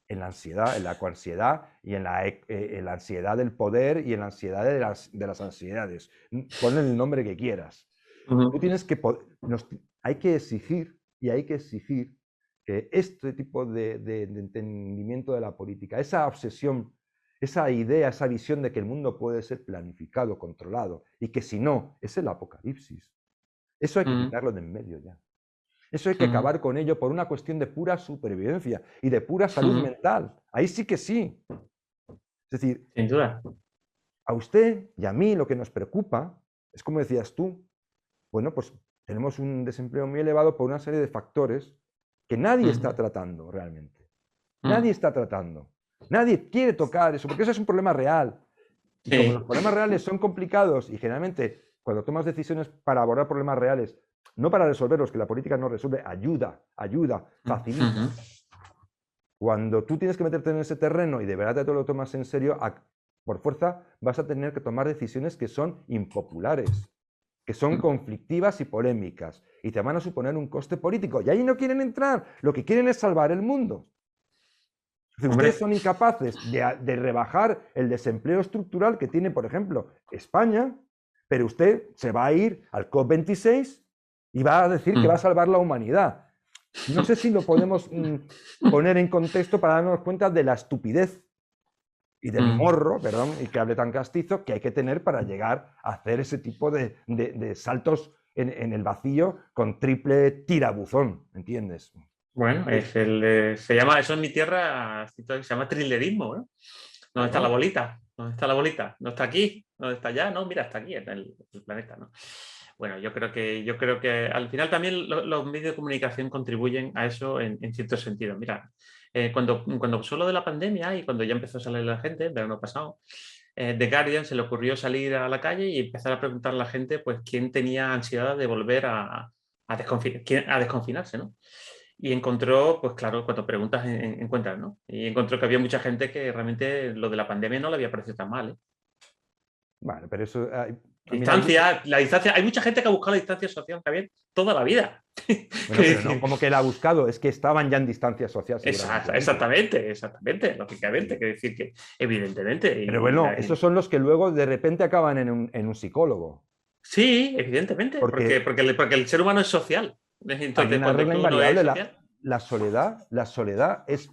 S1: en la ansiedad, en la coansiedad y en la ansiedad del poder y en la ansiedad de las ansiedades. Ponle el nombre que quieras. Tú tienes que hay que exigir que este tipo de entendimiento de la política, esa obsesión, esa idea, esa visión de que el mundo puede ser planificado, controlado y que si no, es el apocalipsis. Eso hay que quitarlo de en medio ya. Eso hay que acabar con ello por una cuestión de pura supervivencia y de pura salud mental. Ahí sí que sí. Es decir,
S2: sin duda.
S1: A usted y a mí lo que nos preocupa es, como decías tú, bueno, pues tenemos un desempleo muy elevado por una serie de factores que nadie está tratando realmente. Nadie está tratando. Nadie quiere tocar eso, porque eso es un problema real. Y como los problemas reales son complicados y generalmente cuando tomas decisiones para abordar problemas reales, no para resolverlos, que la política no resuelve, ayuda, facilita. Cuando tú tienes que meterte en ese terreno y de verdad te lo tomas en serio, por fuerza vas a tener que tomar decisiones que son impopulares, que son conflictivas y polémicas, y te van a suponer un coste político. Y ahí no quieren entrar, lo que quieren es salvar el mundo. Ustedes son incapaces de rebajar el desempleo estructural que tiene, por ejemplo, España, pero usted se va a ir al COP26 y va a decir que va a salvar la humanidad. No sé si lo podemos poner en contexto para darnos cuenta de la estupidez y del morro, perdón, y que hable tan castizo, que hay que tener para llegar a hacer ese tipo de saltos en el vacío con triple tirabuzón, ¿entiendes?
S2: Bueno, se llama, eso en mi tierra se llama trilerismo, ¿no? ¿Dónde está la
S1: Bueno,
S2: bolita? ¿Dónde está la bolita? ¿No está aquí? ¿Dónde está allá? No, mira, está aquí en el planeta, ¿no? Bueno, yo creo que al final también los medios de comunicación contribuyen a eso en cierto sentido. Mira, cuando pasó lo de la pandemia y cuando ya empezó a salir la gente, el verano pasado, The Guardian se le ocurrió salir a la calle y empezar a preguntar a la gente pues quién tenía ansiedad de volver a desconfinarse, ¿no? Y encontró, pues claro, cuando preguntas encuentras, ¿no? Y encontró que había mucha gente que realmente lo de la pandemia no le había parecido tan mal, ¿eh?
S1: bueno, pero eso... mira,
S2: La distancia, hay mucha gente que ha buscado la distancia social, Javier, toda la vida.
S1: bueno,
S2: Es
S1: pero no
S2: decir,
S1: como que la ha buscado, es que estaban ya en distancia social seguramente antes.
S2: exactamente, lógicamente.
S1: Sí.
S2: Quiere decir que, evidentemente,
S1: Pero bueno, esos son los que luego de repente acaban en un psicólogo.
S2: sí, evidentemente, porque,
S1: Porque
S2: porque el ser humano es social.
S1: hay
S2: Entonces,
S1: una
S2: cuando
S1: regla
S2: tú no eres
S1: invariable,
S2: social...
S1: la soledad es...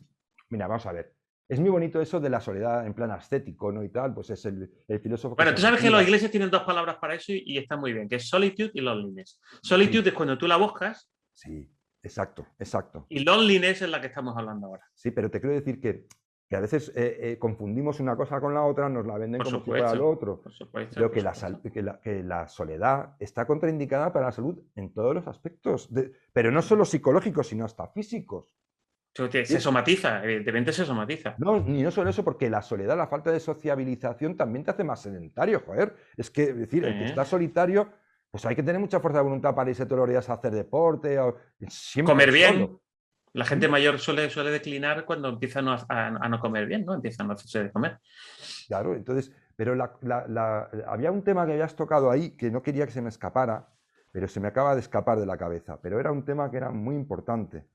S1: Mira, vamos a ver. Es muy bonito eso de la soledad en plan ascético, ¿no? Y tal, pues es el filósofo que
S2: Bueno,
S1: se
S2: tú sabes que los
S1: retira.
S2: ingleses tienen dos palabras para eso y está muy bien, que es solitude y loneliness.
S1: Sí,
S2: Solitude es cuando tú la buscas
S1: sí, exacto, exacto.
S2: y loneliness es la que estamos hablando ahora.
S1: Sí, pero te quiero decir que a veces confundimos una cosa con la otra, nos la venden
S2: Por
S1: como si fuera lo
S2: supuesto,
S1: otro.
S2: por supuesto,
S1: Pero
S2: por supuesto.
S1: que la soledad está contraindicada para la salud en todos los aspectos, pero no solo psicológicos, sino hasta físicos.
S2: Se somatiza, evidentemente se somatiza.
S1: No, ni no solo eso, porque la soledad, la falta de sociabilización también te hace más sedentario, joder. Es que, es decir, el que está solitario, pues hay que tener mucha fuerza de voluntad para irse todos los días a hacer deporte, o siempre
S2: Comer bien.
S1: solo.
S2: La
S1: ¿Mm?
S2: gente mayor suele declinar cuando empieza a no comer bien, ¿no? Empieza a no hacerse de comer.
S1: Claro, entonces, pero había un tema que habías tocado ahí que no quería que se me escapara, pero se me acaba de escapar de la cabeza. Pero era un tema que era muy importante.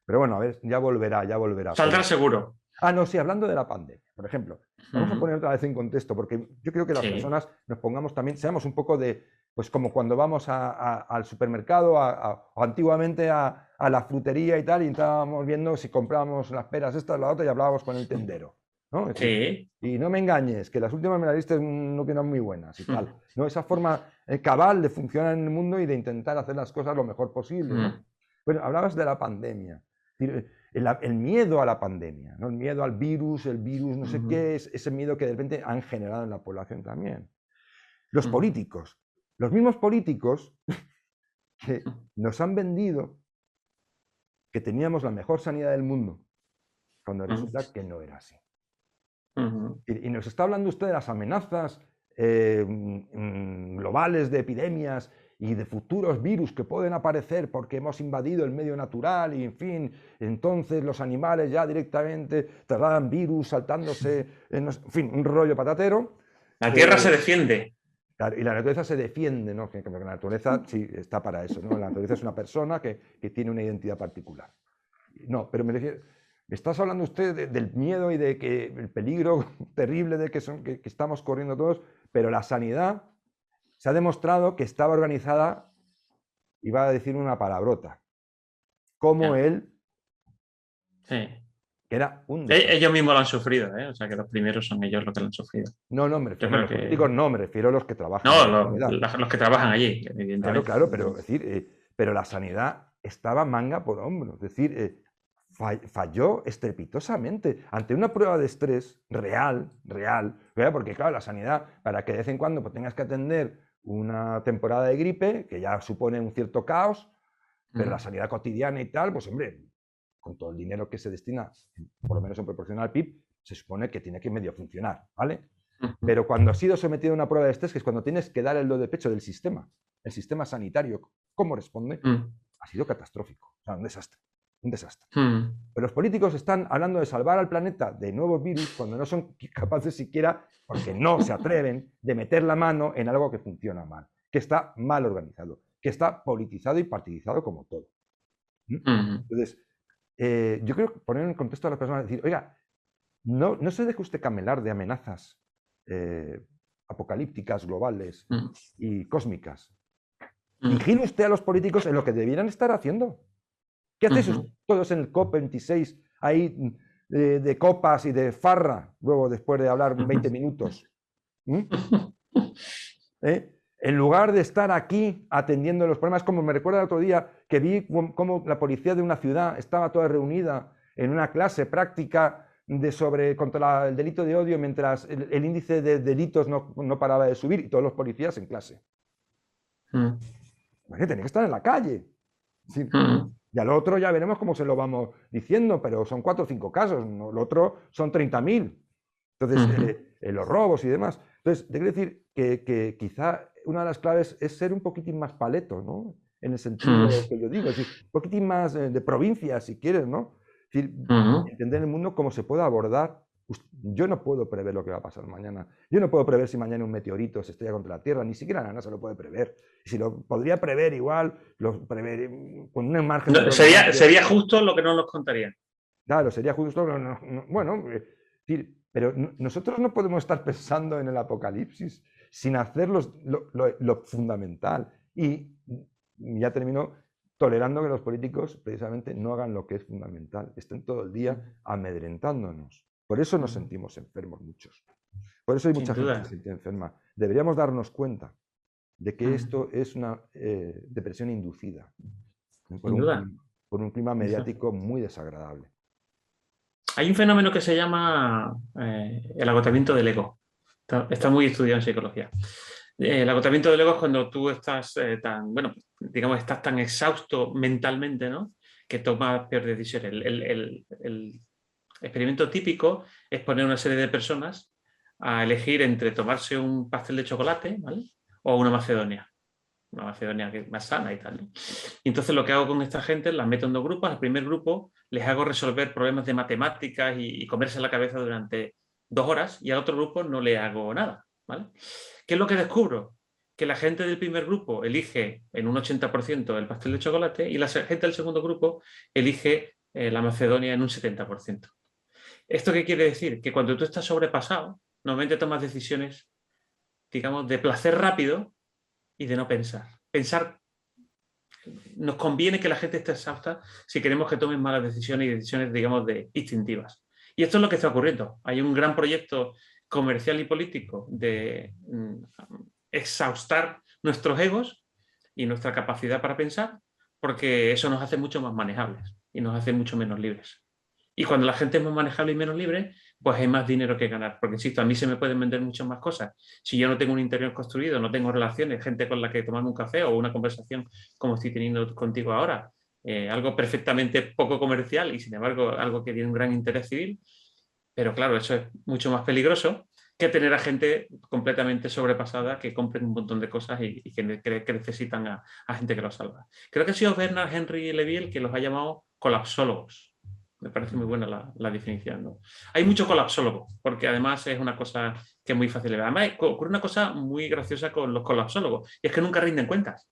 S1: Pero bueno, a ver, ya volverá, ya volverá.
S2: Saldrá
S1: Pero...
S2: seguro.
S1: Ah, no, sí, hablando de la pandemia, por ejemplo, vamos a poner otra vez en contexto, porque yo creo que las
S2: Sí.
S1: personas nos pongamos también, seamos un poco de, pues como cuando vamos al supermercado, o antiguamente a la frutería y tal, y estábamos viendo si comprábamos las peras estas, la otra, y hablábamos con el tendero, ¿no? Es decir,
S2: Sí.
S1: y no me engañes, que las últimas me las diste no que eran muy buenas y tal, ¿no? Esa forma cabal de funcionar en el mundo y de intentar hacer las cosas lo mejor posible, ¿no? Bueno, hablabas de la pandemia. El miedo a la pandemia, ¿no? El miedo al virus, el virus no sé qué, es ese miedo que de repente han generado en la población también. Los políticos, los mismos políticos que nos han vendido que teníamos la mejor sanidad del mundo, cuando resulta que no era así. Y nos está hablando usted de las amenazas globales de epidemias y de futuros virus que pueden aparecer porque hemos invadido el medio natural y, en fin, entonces los animales ya directamente trasladan virus saltándose, en fin, un rollo patatero.
S2: La tierra se defiende.
S1: Claro, y la naturaleza se defiende, ¿no? Que la naturaleza sí está para eso, ¿no? La naturaleza es una persona que tiene una identidad particular. No, pero me estás hablando usted del miedo y de que el peligro terrible de que estamos corriendo todos, pero la sanidad se ha demostrado que estaba organizada, iba a decir una palabrota, como él,
S2: Sí.
S1: que era un desastre.
S2: Ellos mismos lo han sufrido, ¿eh? O sea que los primeros son ellos los que lo han sufrido.
S1: No, no, me
S2: Yo
S1: refiero, bueno,
S2: creo
S1: los
S2: que...
S1: políticos no, me refiero a los que trabajan
S2: No,
S1: en la sanidad.
S2: los que trabajan allí,
S1: Claro,
S2: evidentemente.
S1: claro, pero, es decir, pero la sanidad estaba manga por hombro, es decir, falló estrepitosamente ante una prueba de estrés real, ¿verdad? Porque claro, la sanidad, para que de vez en cuando pues, tengas que atender una temporada de gripe, que ya supone un cierto caos, pero la sanidad cotidiana y tal, pues hombre, con todo el dinero que se destina, por lo menos en proporción al PIB, se supone que tiene que medio funcionar, ¿vale? Pero cuando has sido sometido a una prueba de estrés, que es cuando tienes que dar el do de pecho del sistema, el sistema sanitario, cómo responde, ha sido catastrófico, o sea, un desastre, un desastre. Pero los políticos están hablando de salvar al planeta de nuevos virus cuando no son capaces siquiera, porque no se atreven, de meter la mano en algo que funciona mal, que está mal organizado, que está politizado y partidizado como todo. Entonces, yo creo que poner en contexto a las personas, decir, oiga, no se deje usted camelar de amenazas apocalípticas, globales y cósmicas. Vigile usted a los políticos en lo que debieran estar haciendo. ¿Qué hacéis todos en el COP26 ahí de copas y de farra, luego después de hablar 20 minutos? ¿Eh? En lugar de estar aquí atendiendo los problemas, como me recuerda el otro día que vi cómo la policía de una ciudad estaba toda reunida en una clase práctica contra el delito de odio, mientras el índice de delitos no paraba de subir, y todos los policías en clase. Bueno, tenía que estar en la calle. Sí. Y al otro ya veremos cómo se lo vamos diciendo, pero son 4 o 5 casos, ¿no? Lo otro son 30.000. Entonces, los robos y demás. Entonces, te quiero decir que quizá una de las claves es ser un poquitín más paleto, ¿no? En el sentido que yo digo, es decir, un poquitín más de provincia, si quieres, ¿no? Es decir, entender el mundo cómo se puede abordar. Yo no puedo prever lo que va a pasar mañana. Yo no puedo prever si mañana un meteorito se estrella contra la Tierra, ni siquiera la NASA lo puede prever. Y si lo podría prever igual, lo prever con un margen...
S2: No, sería justo lo que no nos contarían.
S1: Claro, sería justo... bueno, pero nosotros no podemos estar pensando en el apocalipsis sin hacer lo fundamental. Y ya termino tolerando que los políticos precisamente no hagan lo que es fundamental, estén todo el día amedrentándonos. Por eso nos sentimos enfermos muchos. Por eso hay mucha gente que se siente enferma. Deberíamos darnos cuenta de que esto es una depresión inducida por un clima mediático muy desagradable.
S2: Hay un fenómeno que se llama el agotamiento del ego. Está muy estudiado en psicología. El agotamiento del ego es cuando tú estás estás tan exhausto mentalmente, ¿no? Que tomas peores decisiones. El experimento típico es poner una serie de personas a elegir entre tomarse un pastel de chocolate, ¿vale? O una Macedonia que es más sana y tal, ¿no? Y entonces lo que hago con esta gente, las meto en 2 grupos. Al primer grupo les hago resolver problemas de matemáticas y comerse la cabeza durante 2 horas, y al otro grupo no le hago nada, ¿vale? ¿Qué es lo que descubro? Que la gente del primer grupo elige en un 80% el pastel de chocolate, y la gente del segundo grupo elige la Macedonia en un 70%. ¿Esto qué quiere decir? Que cuando tú estás sobrepasado, normalmente tomas decisiones, digamos, de placer rápido y de no pensar. Nos conviene que la gente esté exhausta si queremos que tomen malas decisiones y decisiones, digamos, instintivas. Y esto es lo que está ocurriendo. Hay un gran proyecto comercial y político de exhaustar nuestros egos y nuestra capacidad para pensar, porque eso nos hace mucho más manejables y nos hace mucho menos libres. Y cuando la gente es más manejable y menos libre, pues hay más dinero que ganar. Porque, insisto, a mí se me pueden vender muchas más cosas. Si yo no tengo un interior construido, no tengo relaciones, gente con la que tomarme un café o una conversación como estoy teniendo contigo ahora, algo perfectamente poco comercial y, sin embargo, algo que tiene un gran interés civil. Pero, claro, eso es mucho más peligroso que tener a gente completamente sobrepasada que compren un montón de cosas y que necesitan a gente que los salva. Creo que ha sido Bernard Henry Levy el que los ha llamado colapsólogos. Me parece muy buena la definición, ¿no? Hay mucho colapsólogo, porque además es una cosa que es muy fácil de ver. Además, ocurre una cosa muy graciosa con los colapsólogos, y es que nunca rinden cuentas.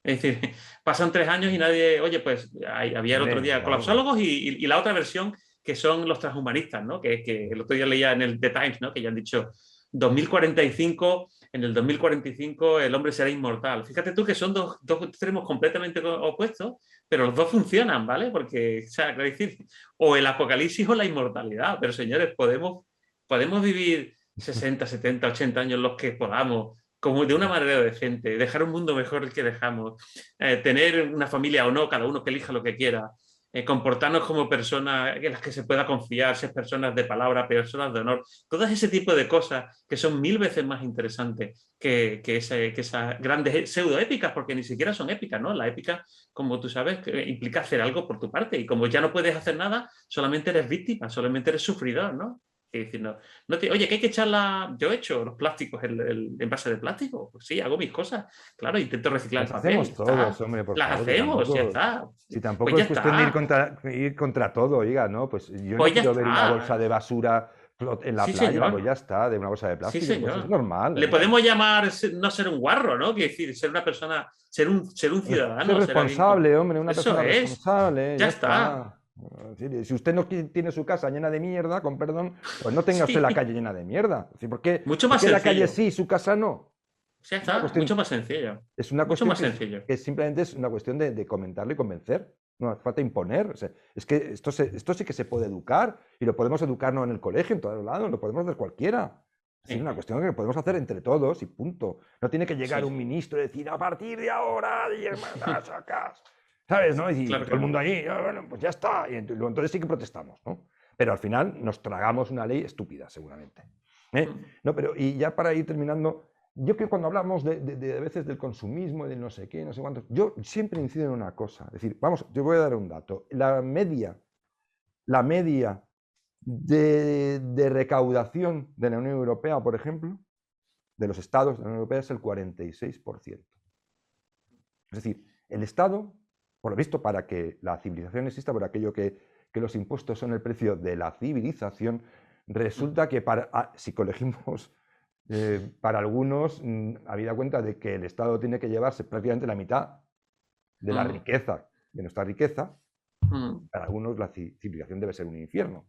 S2: Es decir, pasan 3 años y nadie... Oye, pues había el otro día colapsólogos y la otra versión, que son los transhumanistas, ¿no? Que el otro día leía en el The Times, ¿no? Que ya han dicho 2045, en el 2045 el hombre será inmortal. Fíjate tú que son dos extremos completamente opuestos, pero los dos funcionan, ¿vale? Porque, o sea, quiero decir, o el apocalipsis o la inmortalidad. Pero, señores, podemos vivir 60, 70, 80 años los que podamos, como de una manera decente, dejar un mundo mejor el que dejamos, tener una familia o no, cada uno que elija lo que quiera, comportarnos como personas en las que se pueda confiar, ser personas de palabra, personas de honor, todo ese tipo de cosas que son 1000 veces más interesantes que esas grandes pseudoépicas, porque ni siquiera son épicas, ¿no? La épica, como tú sabes, implica hacer algo por tu parte, y como ya no puedes hacer nada, solamente eres víctima, solamente eres sufridor, ¿no? Es decir, oye, que hay que echarla. Yo he hecho los plásticos, el envase de plástico. Pues sí, hago mis cosas. Claro, intento reciclar el papel.
S1: Las hacemos todos, hombre, por
S2: favor. Las hacemos, ya está.
S1: Si tampoco es cuestión de ir contra todo, oiga, ¿no? Pues yo no quiero ver una bolsa de basura en la playa,
S2: señor.
S1: Pues ya está, de una bolsa de plástico.
S2: Sí, señor.
S1: Pues es normal.
S2: Le podemos llamar no ser un guarro, ¿no? Quiere decir, ser una persona, ser un ciudadano.
S1: Ser responsable, hombre, una persona responsable.
S2: Ya está.
S1: Si usted no tiene su casa llena de mierda, con perdón, pues no tenga usted la calle llena de mierda. ¿Por qué la calle sí y su casa no?
S2: Ya está, mucho más sencillo.
S1: Es una cuestión que simplemente es una cuestión de comentarlo y convencer. No hace falta imponer. O sea, es que esto sí que se puede educar, y lo podemos educar no en el colegio, en todos lados, lo podemos hacer cualquiera. Es una cuestión que podemos hacer entre todos y punto. No tiene que llegar un ministro y decir, a partir de ahora, sacas. ¿Sabes? ¿No? Y
S2: Claro
S1: todo el mundo allí, bueno, pues ya está. Y entonces sí que protestamos, ¿no? Pero al final nos tragamos una ley estúpida, seguramente. No, pero, y ya para ir terminando, yo creo que cuando hablamos de a veces del consumismo y del no sé qué, no sé cuántos, yo siempre incido en una cosa. Es decir, vamos, te voy a dar un dato. La media de recaudación de la Unión Europea, por ejemplo, de los estados de la Unión Europea es el 46%. Es decir, el Estado, por lo visto, para que la civilización exista, por aquello que los impuestos son el precio de la civilización, resulta que si colegimos para algunos, habida cuenta de que el Estado tiene que llevarse prácticamente la mitad de la riqueza, de nuestra riqueza, para algunos la civilización debe ser un infierno.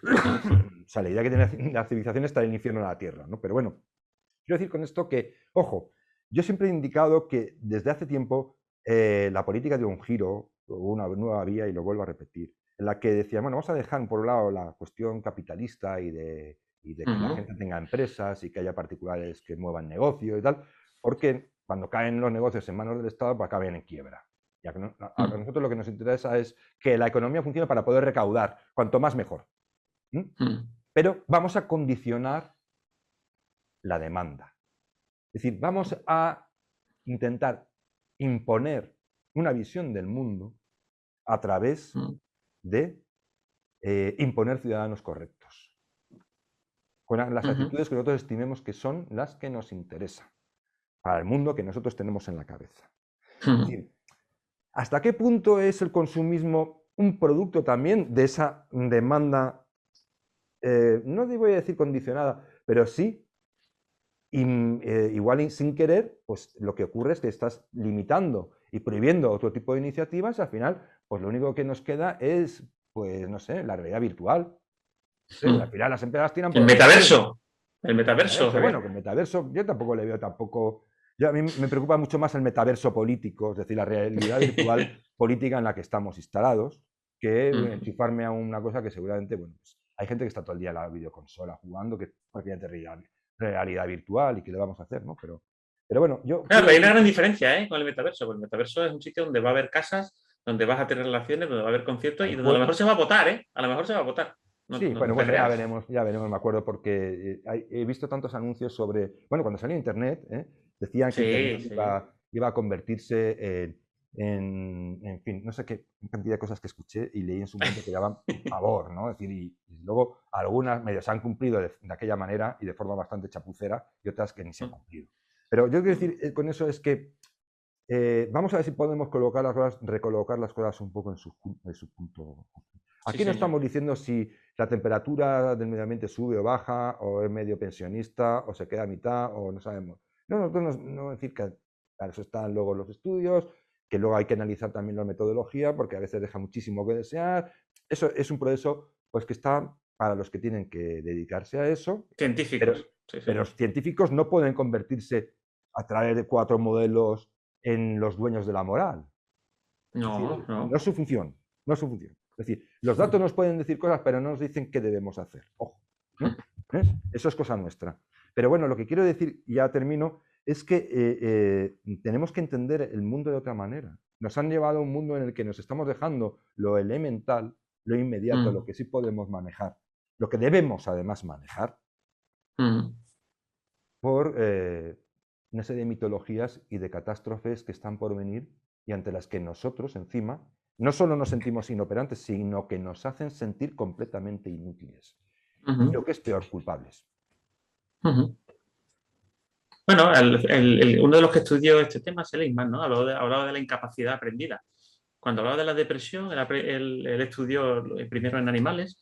S1: O sea, la idea que tiene la civilización está en el infierno en la tierra, ¿no? Pero bueno, quiero decir con esto que, ojo, yo siempre he indicado que desde hace tiempo la política dio un giro, una nueva vía, y lo vuelvo a repetir, en la que decía, bueno, vamos a dejar por un lado la cuestión capitalista y de que la gente tenga empresas y que haya particulares que muevan negocio y tal, porque cuando caen los negocios en manos del Estado, pues acaban en quiebra. Y a nosotros lo que nos interesa es que la economía funcione para poder recaudar, cuanto más mejor. Pero vamos a condicionar la demanda. Es decir, vamos a intentar imponer una visión del mundo a través de imponer ciudadanos correctos, con las actitudes que nosotros estimemos que son las que nos interesan para el mundo que nosotros tenemos en la cabeza. Es decir, ¿hasta qué punto es el consumismo un producto también de esa demanda, no voy a decir condicionada, pero sí, igual sin querer, pues lo que ocurre es que estás limitando y prohibiendo otro tipo de iniciativas y al final, pues lo único que nos queda es, pues no sé, la realidad virtual. Al final las empresas tiran por
S2: el metaverso. El metaverso.
S1: Bueno, que el metaverso yo tampoco le veo tampoco. A mí me preocupa mucho más el metaverso político, es decir, la realidad virtual política en la que estamos instalados, que enchufarme a una cosa que seguramente, bueno, pues hay gente que está todo el día en la videoconsola jugando, que es prácticamente realidad virtual y que le vamos a hacer, ¿no? Pero bueno, yo...
S2: Claro, hay una gran diferencia con el metaverso, porque el metaverso es un sitio donde va a haber casas, donde vas a tener relaciones, donde va a haber conciertos y donde a lo mejor se va a votar, A lo mejor se va a votar. No,
S1: sí,
S2: no
S1: bueno, ya veremos, me acuerdo, porque he visto tantos anuncios sobre, bueno, cuando salió Internet, decían que Internet iba a convertirse en fin, no sé qué cantidad de cosas que escuché y leí en su momento que daban pavor, ¿no? Es decir, y luego algunas medios se han cumplido de aquella manera y de forma bastante chapucera y otras que ni se han cumplido. Pero yo quiero decir con eso es que vamos a ver si podemos recolocar las cosas un poco en su punto. Aquí no estamos diciendo si la temperatura del medio ambiente sube o baja, o es medio pensionista, o se queda a mitad, o no sabemos. No, nosotros no decir que para eso están luego los estudios, que luego hay que analizar también la metodología, porque a veces deja muchísimo que desear. Eso es un proceso pues, que está para los que tienen que dedicarse a eso.
S2: Científicos.
S1: Pero los científicos no pueden convertirse a través de 4 modelos en los dueños de la moral.
S2: No
S1: es su función, no es su función. Es decir, los datos nos pueden decir cosas, pero no nos dicen qué debemos hacer. Ojo, ¿no? Eso es cosa nuestra. Pero bueno, lo que quiero decir, y ya termino, es que tenemos que entender el mundo de otra manera. Nos han llevado a un mundo en el que nos estamos dejando lo elemental, lo inmediato, lo que sí podemos manejar, lo que debemos además manejar, por una serie de mitologías y de catástrofes que están por venir y ante las que nosotros, encima, no solo nos sentimos inoperantes, sino que nos hacen sentir completamente inútiles. Y lo que es peor, culpables.
S2: Bueno, uno de los que estudió este tema es Seligman, ¿no? Hablaba de la incapacidad aprendida. Cuando hablaba de la depresión, él estudió primero en animales,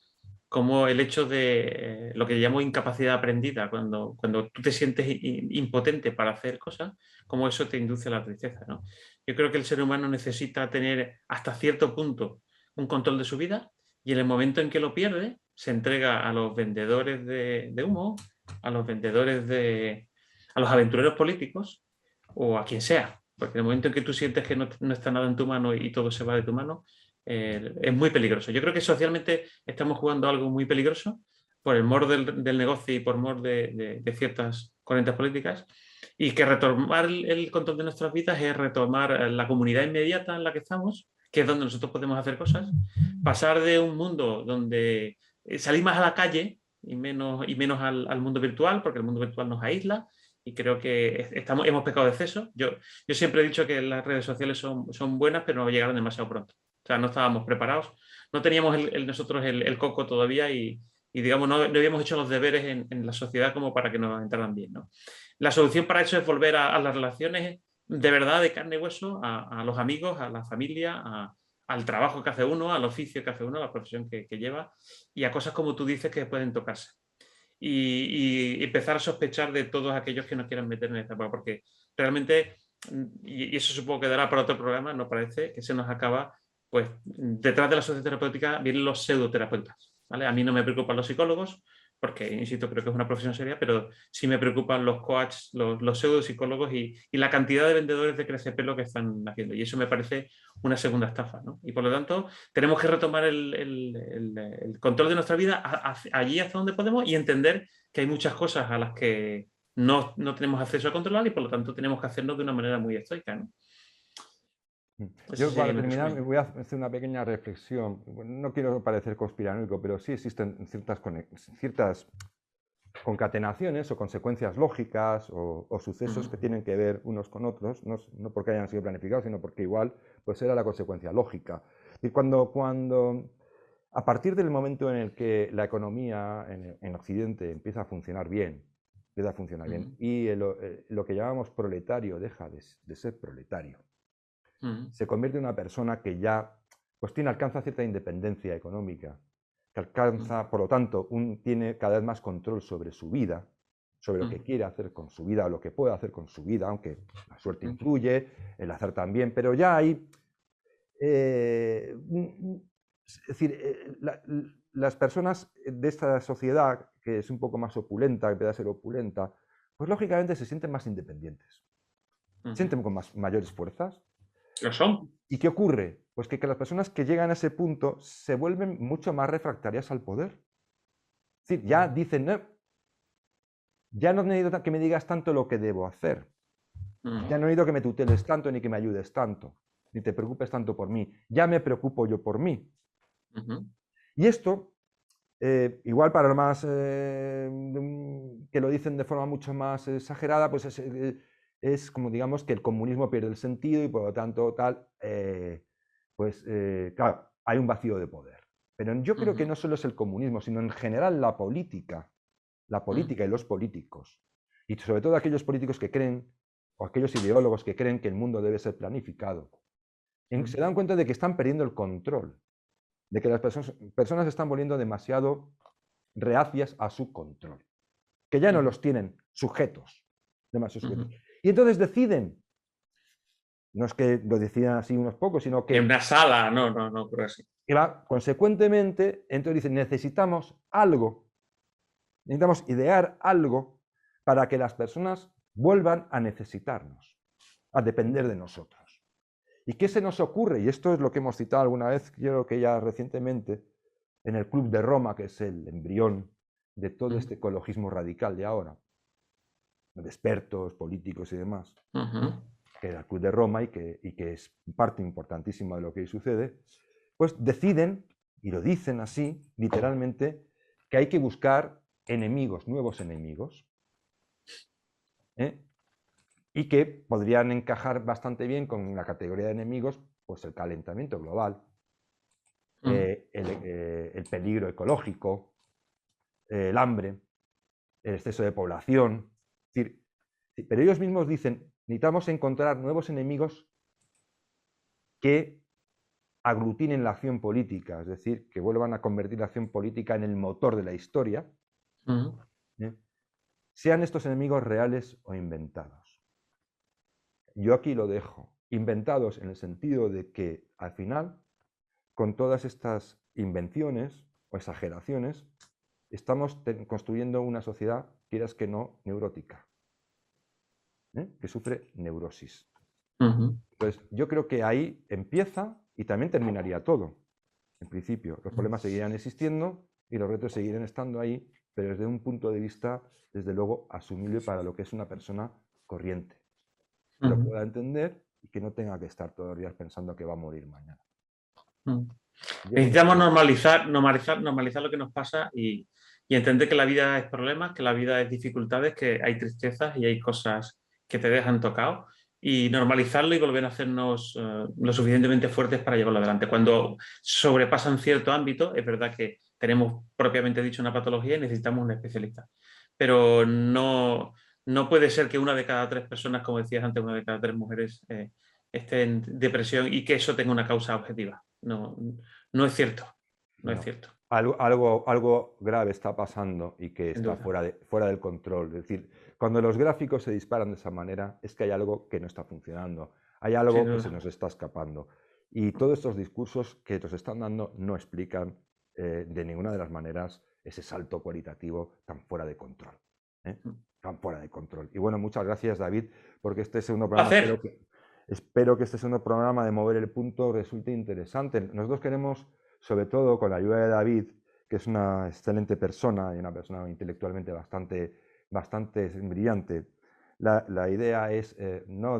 S2: como el hecho de lo que llamo incapacidad aprendida, cuando tú te sientes impotente para hacer cosas, como eso te induce a la tristeza, ¿no? Yo creo que el ser humano necesita tener hasta cierto punto un control de su vida y en el momento en que lo pierde, se entrega a los vendedores de humo, a los vendedores a los aventureros políticos o a quien sea. Porque en el momento en que tú sientes que no está nada en tu mano y todo se va de tu mano, es muy peligroso. Yo creo que socialmente estamos jugando algo muy peligroso por el mor del negocio y por mor de ciertas corrientes políticas, y que retomar el control de nuestras vidas es retomar la comunidad inmediata en la que estamos, que es donde nosotros podemos hacer cosas, pasar de un mundo donde salir más a la calle y menos al mundo virtual, porque el mundo virtual nos aísla, y creo que hemos pecado de exceso. Yo siempre he dicho que las redes sociales son buenas, pero no llegaron demasiado pronto. O sea, no estábamos preparados, no teníamos nosotros el coco todavía y digamos, no habíamos hecho los deberes en la sociedad como para que nos entraran bien, ¿no? La solución para eso es volver a las relaciones de verdad, de carne y hueso, a los amigos, a la familia, al trabajo que hace uno, al oficio que hace uno, a la profesión que lleva, y a cosas como tú dices que pueden tocarse. Y empezar a sospechar de todos aquellos que nos quieran meter en esta etapa, porque realmente, y eso supongo que dará para otro programa, nos parece que se nos acaba, pues detrás de la socioterapéutica vienen los pseudoterapeutas, ¿vale? A mí no me preocupan los psicólogos, porque, insisto, creo que es una profesión seria, pero sí me preocupan los coaches, los pseudopsicólogos y la cantidad de vendedores de crecepelo que están haciendo. Y eso me parece una segunda estafa, ¿no? Y por lo tanto, tenemos que retomar el control de nuestra vida allí hasta donde podemos y entender que hay muchas cosas a las que no tenemos acceso a controlar y por lo tanto tenemos que hacerlo de una manera muy estoica, ¿no?
S1: Yo para terminar me voy a hacer una pequeña reflexión. No quiero parecer conspiranoico, pero sí existen ciertas concatenaciones o consecuencias lógicas o sucesos que tienen que ver unos con otros, no porque hayan sido planificados, sino porque igual pues era la consecuencia lógica. Y cuando a partir del momento en el que la economía en Occidente empieza a funcionar bien, y lo que llamamos proletario deja de ser proletario, se convierte en una persona que ya pues alcanza cierta independencia económica, que alcanza, por lo tanto, tiene cada vez más control sobre su vida, sobre lo que quiere hacer con su vida o lo que puede hacer con su vida, aunque la suerte influye, el azar también, pero ya hay... es decir, las personas de esta sociedad, que es un poco más opulenta, que empieza a ser opulenta, pues lógicamente se sienten más independientes, se sienten con mayores fuerzas.
S2: Lo son.
S1: ¿Y qué ocurre? Pues que las personas que llegan a ese punto se vuelven mucho más refractarias al poder. Es decir, ya dicen, no, ya no necesito que me digas tanto lo que debo hacer. Ya no necesito que me tuteles tanto ni que me ayudes tanto, ni te preocupes tanto por mí. Ya me preocupo yo por mí. Y esto, igual para lo más que lo dicen de forma mucho más exagerada, pues es como digamos que el comunismo pierde el sentido y por lo tanto tal, claro, hay un vacío de poder. Pero yo creo que no solo es el comunismo, sino en general la política y los políticos, y sobre todo aquellos políticos que creen, o aquellos ideólogos que creen que el mundo debe ser planificado, se dan cuenta de que están perdiendo el control, de que las personas se están volviendo demasiado reacias a su control, que ya no los tienen sujetos, demasiado sujetos. Y entonces deciden, no es que lo decidan así unos pocos, sino que...
S2: En una sala, no, pero así.
S1: Que va, consecuentemente, entonces dicen, necesitamos algo, necesitamos idear algo para que las personas vuelvan a necesitarnos, a depender de nosotros. ¿Y qué se nos ocurre? Y esto es lo que hemos citado alguna vez, creo que ya recientemente, en el Club de Roma, que es el embrión de todo este ecologismo radical de ahora, de expertos, políticos y demás, que era el Club de Roma y que es parte importantísima de lo que hoy sucede, pues deciden, y lo dicen así, literalmente, que hay que buscar enemigos, nuevos enemigos, y que podrían encajar bastante bien con la categoría de enemigos, pues el calentamiento global, el peligro ecológico, el hambre, el exceso de población. Es decir, pero ellos mismos dicen, necesitamos encontrar nuevos enemigos que aglutinen la acción política, es decir, que vuelvan a convertir la acción política en el motor de la historia, sean estos enemigos reales o inventados. Yo aquí lo dejo, inventados en el sentido de que al final, con todas estas invenciones o exageraciones, estamos construyendo una sociedad, quieras que no, neurótica, que sufre neurosis. Entonces, yo creo que ahí empieza y también terminaría todo. En principio, los problemas seguirán existiendo y los retos seguirán estando ahí, pero desde un punto de vista, desde luego, asumible para lo que es una persona corriente, que lo pueda entender y que no tenga que estar todos los días pensando que va a morir mañana. Yo con
S2: Necesitamos
S1: esto-
S2: normalizar lo que nos pasa y entender que la vida es problemas, que la vida es dificultades, que hay tristezas y hay cosas que te dejan tocado y normalizarlo y volver a hacernos lo suficientemente fuertes para llevarlo adelante. Cuando sobrepasan cierto ámbito, es verdad que tenemos propiamente dicho una patología y necesitamos un especialista. Pero no puede ser que una de cada 3 personas, como decías antes, una de cada 3 mujeres esté en depresión y que eso tenga una causa objetiva. No es cierto, no es
S1: Bueno,
S2: cierto,
S1: algo grave está pasando y que
S2: sin
S1: está
S2: duda.
S1: fuera del control. Es decir, cuando los gráficos se disparan de esa manera, es que hay algo que no está funcionando, hay
S2: Sin
S1: algo que se
S2: duda.
S1: nos está escapando. Y todos estos discursos que nos están dando no explican de ninguna de las maneras ese salto cualitativo tan fuera de control. ¿Eh? Tan fuera de control. Y bueno, muchas gracias, David, porque este segundo
S2: Un
S1: programa
S2: placer.
S1: espero que este segundo programa de Mover el Punto resulte interesante. Nosotros queremos, sobre todo con la ayuda de David, que es una excelente persona y una persona intelectualmente bastante brillante. La idea es no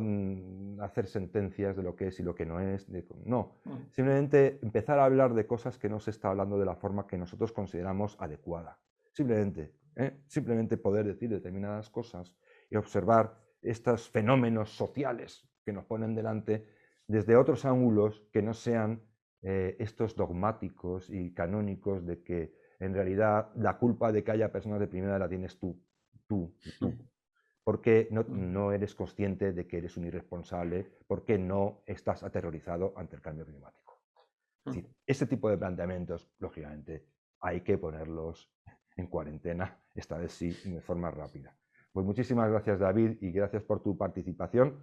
S1: hacer sentencias de lo que es y lo que no es, no, simplemente empezar a hablar de cosas que no se está hablando de la forma que nosotros consideramos adecuada. Simplemente poder decir determinadas cosas y observar estos fenómenos sociales que nos ponen delante desde otros ángulos que no sean estos dogmáticos y canónicos de que en realidad la culpa de que haya personas deprimidas la tienes tú y tú, porque no eres consciente de que eres un irresponsable, porque no estás aterrorizado ante el cambio climático. Es decir, este tipo de planteamientos, lógicamente, hay que ponerlos en cuarentena, esta vez sí, de forma rápida. Pues muchísimas gracias, David, y gracias por tu participación.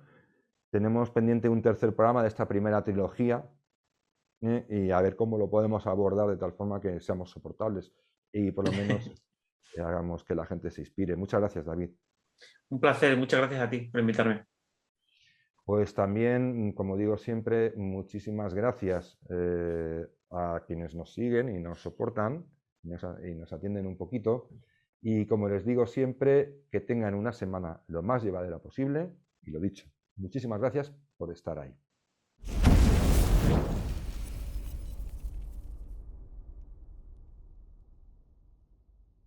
S1: Tenemos pendiente un tercer programa de esta primera trilogía y a ver cómo lo podemos abordar de tal forma que seamos soportables y por lo menos hagamos que la gente se inspire. Muchas gracias, David.
S2: Un placer, muchas gracias a ti por invitarme.
S1: Pues también, como digo siempre, muchísimas gracias a quienes nos siguen y nos soportan y nos atienden un poquito. Y como les digo siempre, que tengan una semana lo más llevadera posible. Y lo dicho, muchísimas gracias por estar ahí.